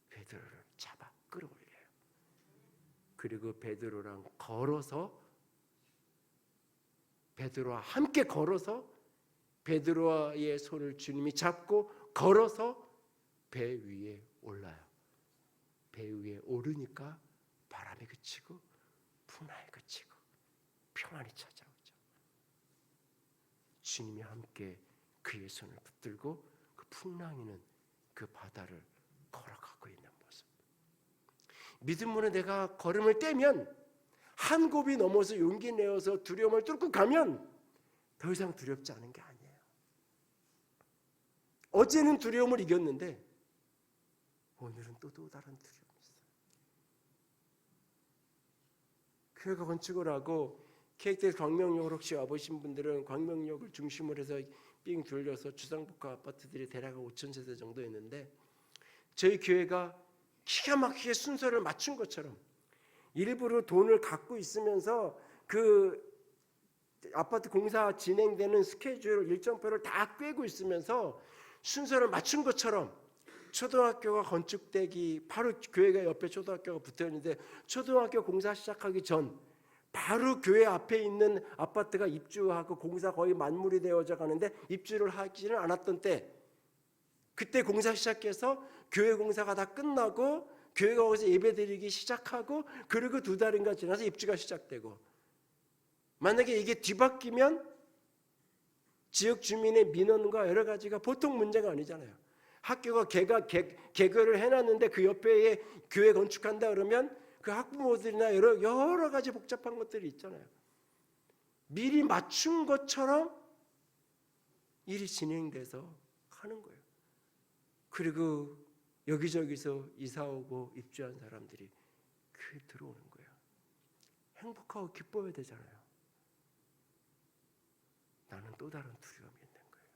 베드로를 잡아 끌어올려요. 그리고 베드로랑 걸어서, 베드로와 함께 걸어서 베드로의 손을 주님이 잡고 걸어서 배 위에 올라요. 배 위에 오르니까 바람이 그치고 풍랑이 그치고 평안이 찾아오죠. 주님이 함께 그의 손을 붙들고 그 풍랑이는 그 바다를 걸어가고 있는 모습. 믿음으로 내가 걸음을 떼면, 한 곱이 넘어서 용기 내어서 두려움을 뚫고 가면 더 이상 두렵지 않은 게 아니에요. 어제는 두려움을 이겼는데 오늘은 또 다른 두려움이 있어요. 교회가 건축을 하고 KTX 광명역 혹시 와보신 분들은 광명역을 중심으로 해서 삥 둘러서 주상복합 아파트들이 대략 5,000세대 정도 있는데, 저희 교회가 기가 막히게 순서를 맞춘 것처럼 일부러 돈을 갖고 있으면서 그 아파트 공사 진행되는 스케줄 일정표를 다 꿰고 있으면서 순서를 맞춘 것처럼 초등학교가 건축되기 바로 교회가 옆에 초등학교가 붙어있는데 초등학교 공사 시작하기 전 바로 교회 앞에 있는 아파트가 입주하고 공사 거의 만물이 되어져 가는데 입주를 하지는 않았던 때 그때 공사 시작해서 교회 공사가 다 끝나고 교회가 거기서 예배드리기 시작하고 그리고 2달인가 지나서 입주가 시작되고 만약에 이게 뒤바뀌면 지역 주민의 민원과 여러 가지가 보통 문제가 아니잖아요. 학교가 개교를 해놨는데 그 옆에 교회 건축한다 그러면 그 학부모들이나 여러 가지 복잡한 것들이 있잖아요. 미리 맞춘 것처럼 일이 진행돼서 하는 거예요. 그리고 여기저기서 이사 오고 입주한 사람들이 교회에 들어오는 거예요. 행복하고 기뻐야 되잖아요. 나는 또 다른 두려움이 있는 거예요.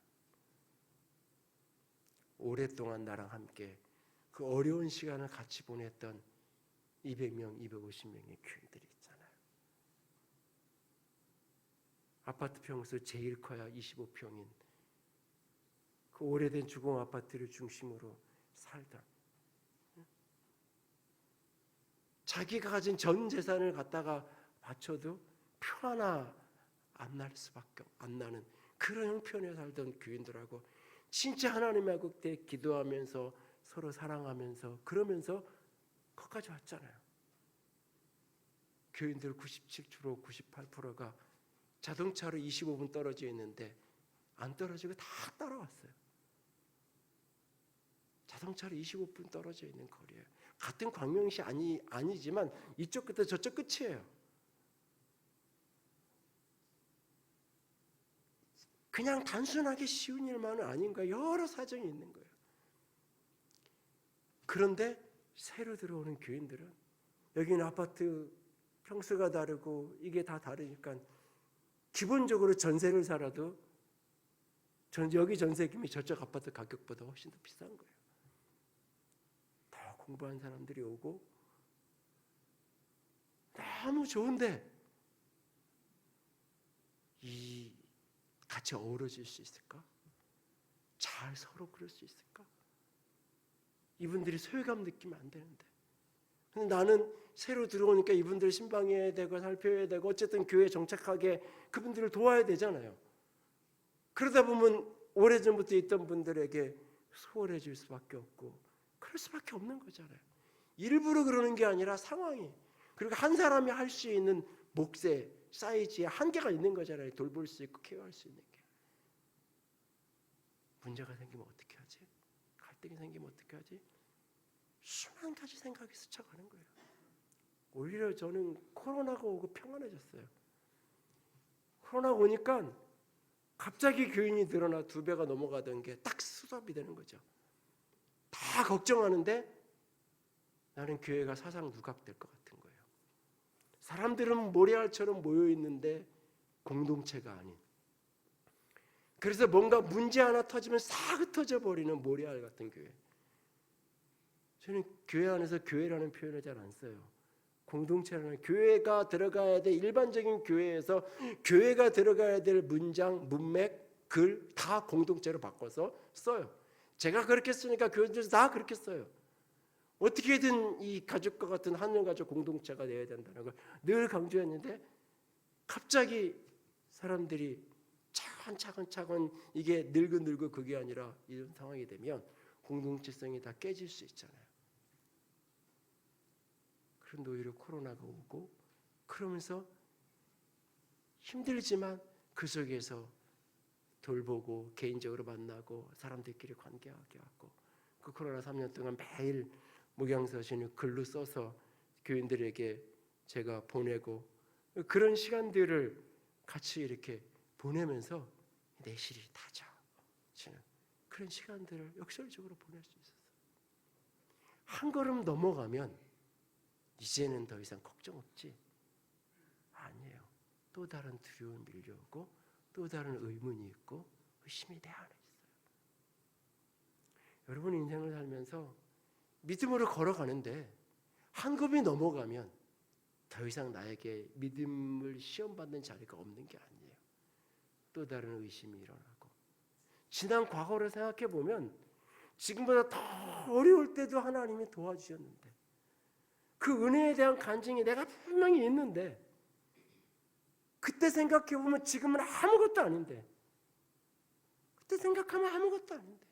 오랫동안 나랑 함께 그 어려운 시간을 같이 보냈던 200명, 250명의 교인들이 있잖아요. 아파트 평수 제일 커야 25평인 그 오래된 주공 아파트를 중심으로 살던 자기가 가진 전 재산을 갖다가 바쳐도 표 하나 안 날 수밖에 안 나는 그런 형편에 살던 교인들하고 진짜 하나님하고 그때 기도하면서 서로 사랑하면서 그러면서 거기까지 왔잖아요. 교인들 97% 98%가 자동차로 25분 떨어져 있는데 안 떨어지고 다 따라왔어요. 자동차로 25분 떨어져 있는 거리예요. 같은 광명시 아니지만 이쪽 끝에 저쪽 끝이에요. 그냥 단순하게 쉬운 일만은 아닌 거예요. 여러 사정이 있는 거예요. 그런데 새로 들어오는 교인들은 여기는 아파트 평수가 다르고 이게 다 다르니까 기본적으로 전세를 살아도 여기 전세금이 저쪽 아파트 가격보다 훨씬 더 비싼 거예요. 더 공부한 사람들이 오고 너무 좋은데 이 같이 어우러질 수 있을까? 잘 서로 그럴 수 있을까? 이분들이 소외감 느끼면 안 되는데. 근데 나는 새로 들어오니까 이분들 신방해야 되고 살펴야 되고 어쨌든 교회에 정착하게 그분들을 도와야 되잖아요. 그러다 보면 오래전부터 있던 분들에게 소홀해질 수밖에 없고 그럴 수밖에 없는 거잖아요. 일부러 그러는 게 아니라 상황이 그리고 한 사람이 할 수 있는 몫의 사이즈에 한계가 있는 거잖아요. 돌볼 수 있고 케어할 수 있는 게. 문제가 생기면 어떻게 하지? 갈등이 생기면 어떻게 하지? 수만 가지 생각이 스쳐가는 거예요. 오히려 저는 코로나가 오고 평안해졌어요. 코로나가 오니까 갑자기 교인이 늘어나 2배가 넘어가던 게 딱 스톱이 되는 거죠. 다 걱정하는데 나는 교회가 사상 누각될 것 같은 거예요. 사람들은 모래알처럼 모여있는데 공동체가 아닌 그래서 뭔가 문제 하나 터지면 싹 흩어져 버리는 모래알 같은 교회. 저는 교회 안에서 교회라는 표현을 잘 안 써요. 공동체라는 교회가 들어가야 될 일반적인 교회에서 교회가 들어가야 될 문장, 문맥, 글 다 공동체로 바꿔서 써요. 제가 그렇게 쓰니까 교회들도 다 그렇게 써요. 어떻게든 이 가족과 같은 하늘가족 공동체가 되어야 된다는 걸 늘 강조했는데 갑자기 사람들이 차근차근 이게 늙고 그게 아니라 이런 상황이 되면 공동체성이 다 깨질 수 있잖아요. 그런데 오히려 코로나가 오고 그러면서 힘들지만 그 속에서 돌보고 개인적으로 만나고 사람들끼리 관계하게 하고 그 코로나 3년 동안 매일 목양서신을 글로 써서 교인들에게 제가 보내고 그런 시간들을 같이 이렇게 보내면서 내실이 다져지는 그런 시간들을 역설적으로 보낼 수 있었어요. 한 걸음 넘어가면 이제는 더 이상 걱정 없지? 아니에요. 또 다른 두려움이 밀려오고 또 다른 의문이 있고 의심이 내 안에 있어요. 여러분 인생을 살면서 믿음으로 걸어가는데 한 걸음이 넘어가면 더 이상 나에게 믿음을 시험받는 자리가 없는 게 아니에요. 또 다른 의심이 일어나고 지난 과거를 생각해 보면 지금보다 더 어려울 때도 하나님이 도와주셨는데 그 은혜에 대한 간증이 내가 분명히 있는데 그때 생각해 보면 지금은 아무것도 아닌데 그때 생각하면 아무것도 아닌데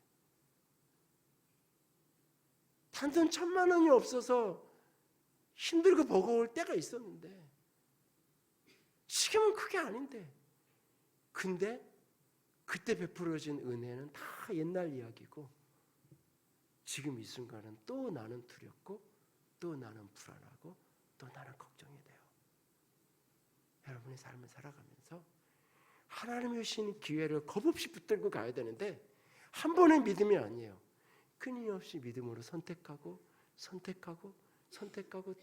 단돈 1,000,000원이 없어서 힘들고 버거울 때가 있었는데 지금은 그게 아닌데 근데 그때 베풀어진 은혜는 다 옛날 이야기고 지금 이 순간은 또 나는 두렵고 또 나는 불안하고 또 나는 걱정이 돼요. 여러분의 삶을 살아가면서 하나님이 주신 기회를 겁없이 붙들고 가야 되는데 한 번의 믿음이 아니에요. 끊임없이 믿음으로 선택하고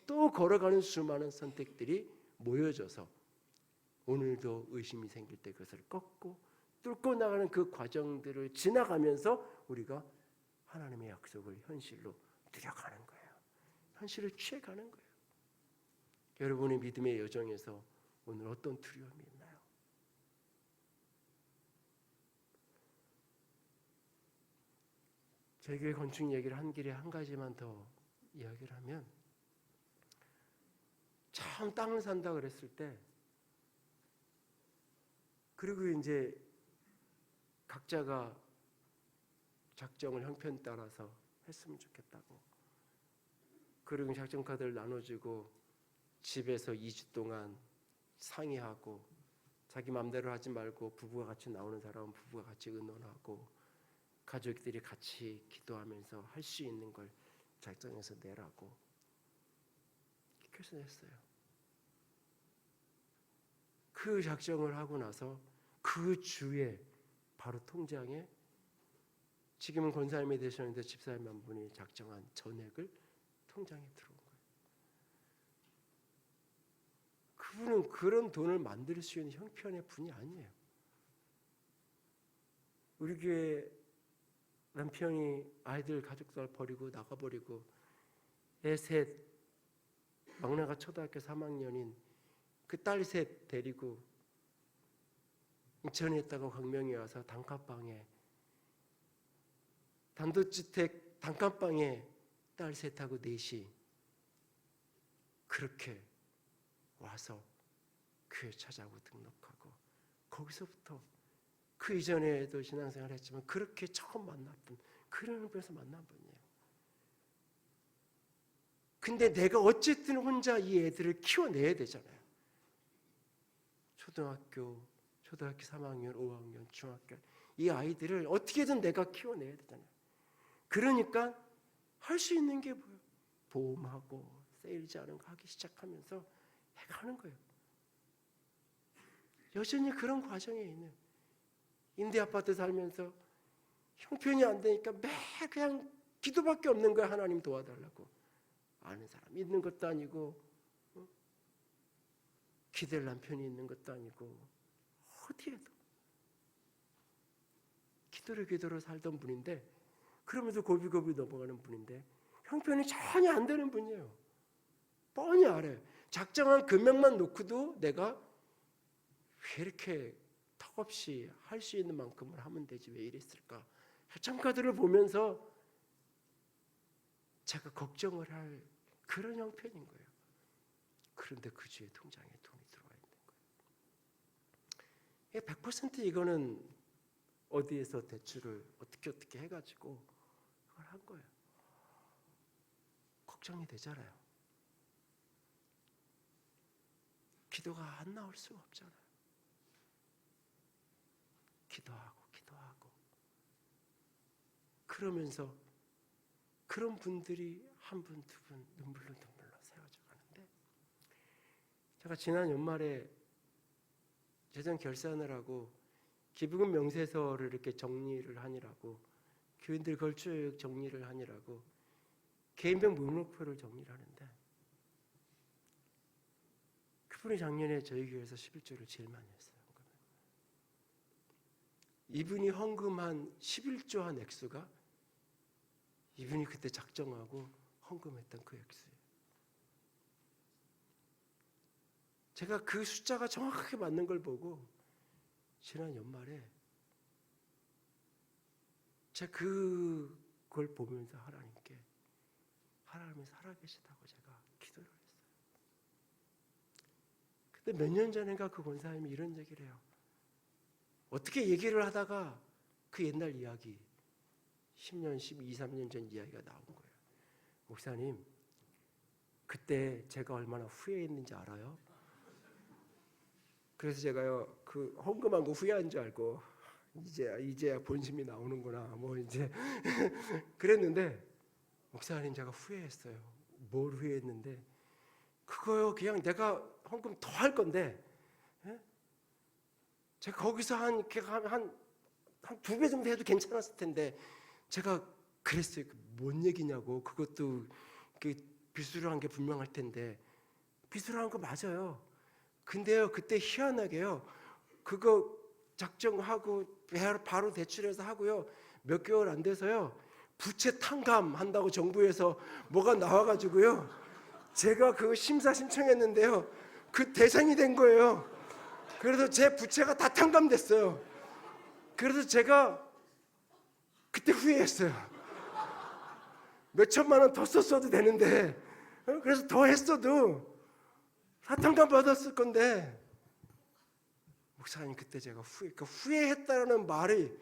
또 걸어가는 수많은 선택들이 모여져서 오늘도 의심이 생길 때 그것을 뚫고 나가는 그 과정들을 지나가면서 우리가 하나님의 약속을 현실로 누려가는 거예요. 현실을 취해가는 거예요. 여러분의 믿음의 여정에서 오늘 어떤 두려움이 있나요? 저희 교회 건축 얘기를 한 길에 한 가지만 더 이야기를 하면 처음 땅을 산다 그랬을 때 그리고 이제 각자가 작정을 형편 따라서 했으면 좋겠다고 그리고 작정 카드를 나눠주고 집에서 2주 동안 상의하고 자기 마음대로 하지 말고 부부가 같이 나오는 사람은 부부가 같이 의논하고 가족들이 같이 기도하면서 할 수 있는 걸 작정해서 내라고 그래서 냈어요. 그 작정을 하고 나서 그 주에 바로 통장에 지금은 권사님이 되셨는데 집사님 한 분이 작정한 전액을 통장에 들어온 거예요. 그분은 그런 돈을 만들 수 있는 형편의 분이 아니에요. 우리 교회 남편이 아이들 가족들 버리고 나가버리고 애 셋 막내가 초등학교 3학년인 그 딸 셋 데리고 인천에 있다가 광명에 와서 단칸방에 단독주택 단칸방에 딸 셋하고 넷이 그렇게 와서 교회 찾아오고 등록하고 거기서부터 그 이전에도 신앙생활을 했지만 그렇게 처음 만났던 그런 곳에서 만난 분이에요. 근데 내가 어쨌든 혼자 이 애들을 키워내야 되잖아요. 초등학교 3학년, 5학년, 중학교 이 아이들을 어떻게든 내가 키워내야 되잖아요. 그러니까 할 수 있는 게 뭐예요? 보험하고 세일즈 하는 거 하기 시작하면서 해가 하는 거예요. 여전히 그런 과정에 있는 임대아파트 살면서 형편이 안 되니까 매 그냥 기도밖에 없는 거야. 하나님 도와달라고. 아는 사람 있는 것도 아니고 기댈 남편이 있는 것도 아니고 어디에도 기도로 살던 분인데 그러면서 고비고비 넘어가는 분인데 형편이 전혀 안 되는 분이에요. 뻔히 알아요. 작정한 금액만 놓고도 내가 왜 이렇게 턱없이 할 수 있는 만큼을 하면 되지 왜 이랬을까? 작정카드를 보면서 제가 걱정을 할 그런 형편인 거예요. 그런데 그 주에 통장에 돈이 들어와 있는 거예요. 100% 이거는 어디에서 대출을 어떻게 해가지고 그걸 한 거예요. 걱정이 되잖아요. 기도가 안 나올 수가 없잖아요. 기도하고 그러면서 그런 분들이 한 분, 두 분 눈물로 세워져 가는데 제가 지난 연말에 재정 결산을 하고 기부금 명세서를 이렇게 정리를 하느라고 교인들 그걸 쭉 정리를 하느라고 개인별 목록표를 정리를 하는데 그분이 작년에 저희 교회에서 11조를 제일 많이 했어요. 이분이 헌금한 11조 한 액수가 이분이 그때 작정하고 헌금했던 그 액수예요. 제가 그 숫자가 정확하게 맞는 걸 보고 지난 연말에 제가 그걸 보면서 하나님이 살아계시다고 제가 기도를 했어요. 근데 몇 년 전인가 그 권사님이 이런 얘기를 해요. 어떻게 얘기를 하다가 그 옛날 이야기 10년, 12, 3년 전 이야기가 나온 거예요. 목사님, 그때 제가 얼마나 후회했는지 알아요? 그래서 제가요, 그 헌금한 거 후회한 줄 알고 이제야 본심이 나오는구나 뭐 이제 그랬는데, 목사님 제가 후회했어요. 뭘 후회했는데, 그거요 그냥 내가 헌금 더 할 건데, 예? 제가 거기서 한 2배 정도 해도 괜찮았을 텐데, 제가 그랬어요. 뭔 얘기냐고. 그것도 빚으로 한 게 분명할 텐데. 빚으로 한 거 맞아요. 근데요, 그때 희한하게요, 그거 작정하고 바로 대출해서 하고요, 몇 개월 안 돼서요, 부채 탕감 한다고 정부에서 뭐가 나와가지고요, 제가 그 심사 신청했는데요, 그 대상이 된 거예요. 그래서 제 부채가 다 탕감됐어요. 그래서 제가 그때 후회했어요. 몇 천만 원 더 썼어도 되는데, 그래서 더 했어도 다 탕감 받았을 건데, 목사님 그때 제가 후회했다는 말이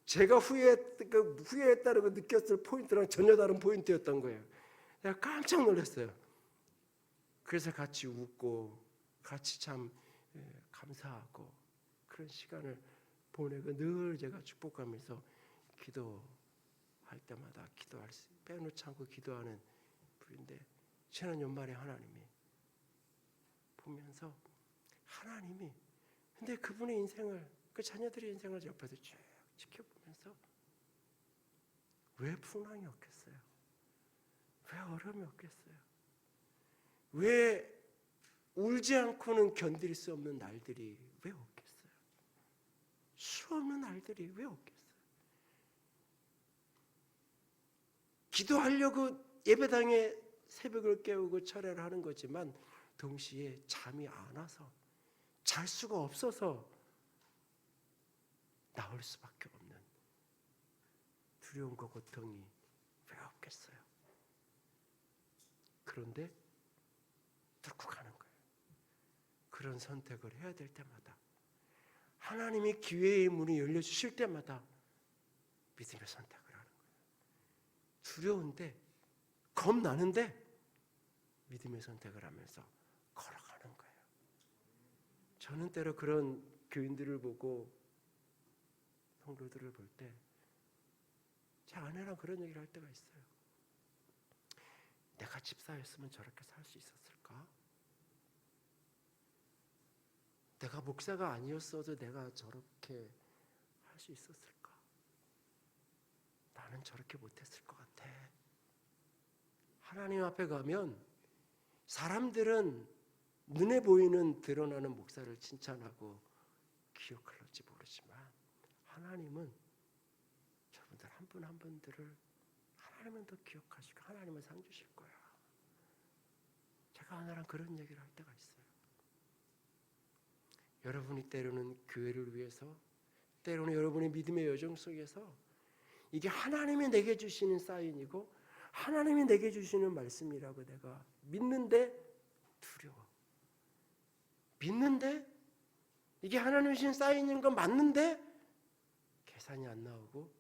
제가 후회했다고 느꼈을 포인트랑 전혀 다른 포인트였던 거예요. 내가 깜짝 놀랐어요. 그래서 같이 웃고 같이 참 감사하고 그런 시간을 보내고, 늘 제가 축복하면서 기도할 때마다 빼놓지 않고 기도하는 분인데, 지난 연말에 하나님이 보면서 근데 그분의 인생을, 그 자녀들의 인생을 옆에서 쭉 지켜보면서, 왜 풍랑이 없겠어요? 왜 어려움이 없겠어요? 왜 울지 않고는 견딜 수 없는 날들이 왜 없겠어요? 수 없는 날들이 왜 없겠어요? 기도하려고 예배당에 새벽을 깨우고 철회를 하는 거지만, 동시에 잠이 안 와서, 잘 수가 없어서 나올 수밖에 없는 두려움과 고통이 왜 없겠어요? 그런데 뚫고 가는 거예요. 그런 선택을 해야 될 때마다, 하나님이 기회의 문이 열려주실 때마다 믿음의 선택을 하는 거예요. 두려운데, 겁나는데 믿음의 선택을 하면서 걸어가는 거예요. 저는 때로 그런 교인들을 보고, 성도들을 볼 때 제 아내랑 그런 얘기를 할 때가 있어요. 내가 집사였으면 저렇게 살 수 있었을까? 내가 목사가 아니었어도 내가 저렇게 할 수 있었을까? 나는 저렇게 못했을 것 같아. 하나님 앞에 가면 사람들은 눈에 보이는 드러나는 목사를 칭찬하고 기억할지 모르지만, 하나님은 저분들 한 분 한 분들을 하나님은 더 기억하시고 하나님은 상 주실 거야. 제가 하나랑 그런 얘기를 할 때가 있어요. 여러분이 때로는 교회를 위해서, 때로는 여러분의 믿음의 여정 속에서, 이게 하나님이 내게 주시는 사인이고 하나님이 내게 주시는 말씀이라고 내가 믿는데 두려워. 믿는데 이게 하나님이 주신 사인인 건 맞는데 계산이 안 나오고,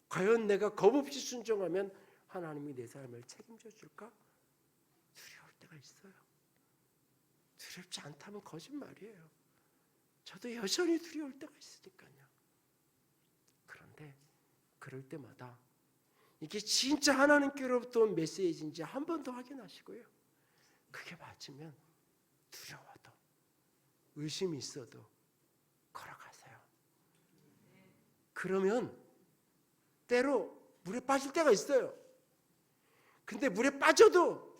과연 내가 겁없이 순종하면 하나님이 내 삶을 책임져 줄까? 두려울 때가 있어요. 두렵지 않다면 거짓말이에요. 저도 여전히 두려울 때가 있으니까요. 그런데 그럴 때마다 이게 진짜 하나님께로부터 온 메시지인지 한 번 더 확인하시고요, 그게 맞으면 두려워도 의심이 있어도 걸어가세요. 그러면 때로 물에 빠질 때가 있어요. 근데 물에 빠져도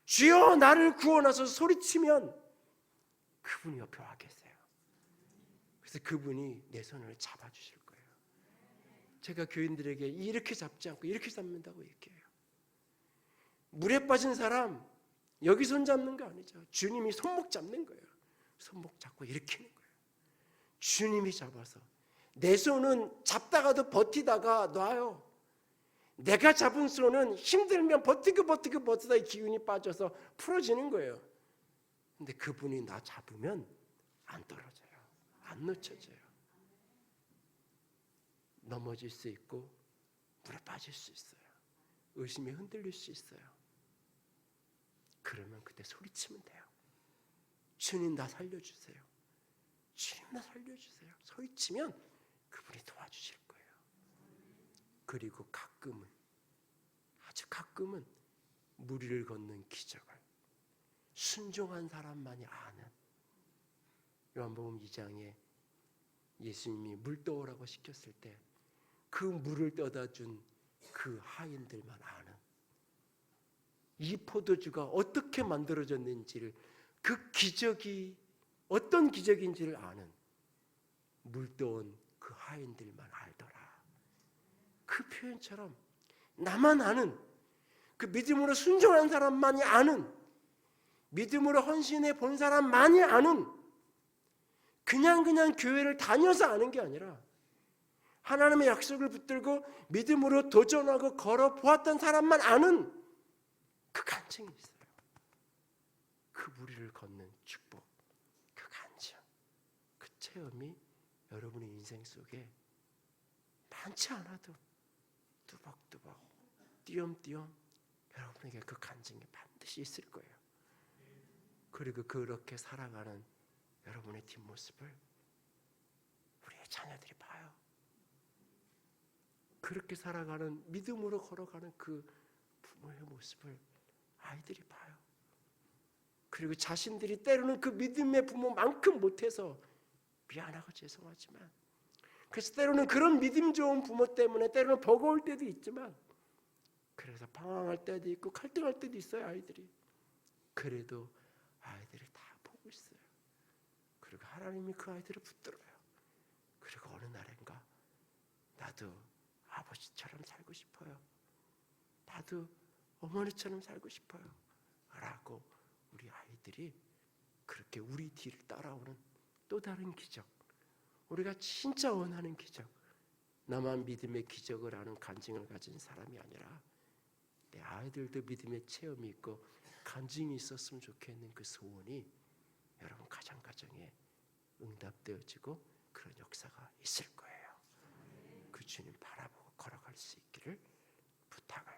주여 나를 구원하소서 소리치면 그분이 옆에 와 계세요. 그래서 그분이 내 손을 잡아주실 거예요. 제가 교인들에게 이렇게 잡지 않고 이렇게 잡는다고 얘기해요. 물에 빠진 사람 여기 손 잡는 거 아니죠. 주님이 손목 잡는 거예요. 손목 잡고 일으키는 거예요. 주님이 잡아서 내 손은 잡다가도 버티다가 놔요. 내가 잡은 손은 힘들면 버티다 기운이 빠져서 풀어지는 거예요. 근데 그분이 나 잡으면 안 떨어져요. 안 놓쳐져요. 넘어질 수 있고 물에 빠질 수 있어요. 의심에 흔들릴 수 있어요. 그러면 그때 소리치면 돼요. 주님 나 살려주세요. 주님 나 살려주세요. 소리치면 그분이 도와주실 거예요. 그리고 가끔은, 아주 가끔은 물 위를 걷는 기적을 순종한 사람만이 아는, 요한복음 2장에 예수님이 물 떠오라고 시켰을 때 그 물을 떠다 준 그 하인들만 아는, 이 포도주가 어떻게 만들어졌는지를, 그 기적이 어떤 기적인지를 아는 물 떠온 그 하인들만 알더라. 그 표현처럼 나만 아는, 그 믿음으로 순종한 사람만이 아는, 믿음으로 헌신해 본 사람만이 아는, 그냥 교회를 다녀서 아는 게 아니라 하나님의 약속을 붙들고 믿음으로 도전하고 걸어 보았던 사람만 아는 그 간증이 있어요. 그 무리를 걷는 축복, 그 간증, 그 체험이 여러분의 인생 속에 많지 않아도 뚜벅뚜벅, 띄엄띄엄 여러분에게 그 간증이 반드시 있을 거예요. 그리고 그렇게 살아가는 여러분의 뒷모습을 우리의 자녀들이 봐요. 그렇게 살아가는, 믿음으로 걸어가는 그 부모의 모습을 아이들이 봐요. 그리고 자신들이 때로는 그 믿음의 부모만큼 못해서 미안하고 죄송하지만, 그래서 때로는 그런 믿음 좋은 부모 때문에 때로는 버거울 때도 있지만, 그래서 방황할 때도 있고 갈등할 때도 있어요. 아이들이. 그래도 아이들이 다 보고 있어요. 그리고 하나님이 그 아이들을 붙들어요. 그리고 어느 날인가 나도 아버지처럼 살고 싶어요. 나도 어머니처럼 살고 싶어요. 라고 우리 아이들이 그렇게 우리 뒤를 따라오는 또 다른 기적, 우리가 진짜 원하는 기적, 나만 믿음의 기적을 아는 간증을 가진 사람이 아니라 내 아이들도 믿음의 체험이 있고 간증이 있었으면 좋겠는 그 소원이 여러분 가정에 응답되어지고 그런 역사가 있을 거예요. 그 주님 바라보고 걸어갈 수 있기를 부탁을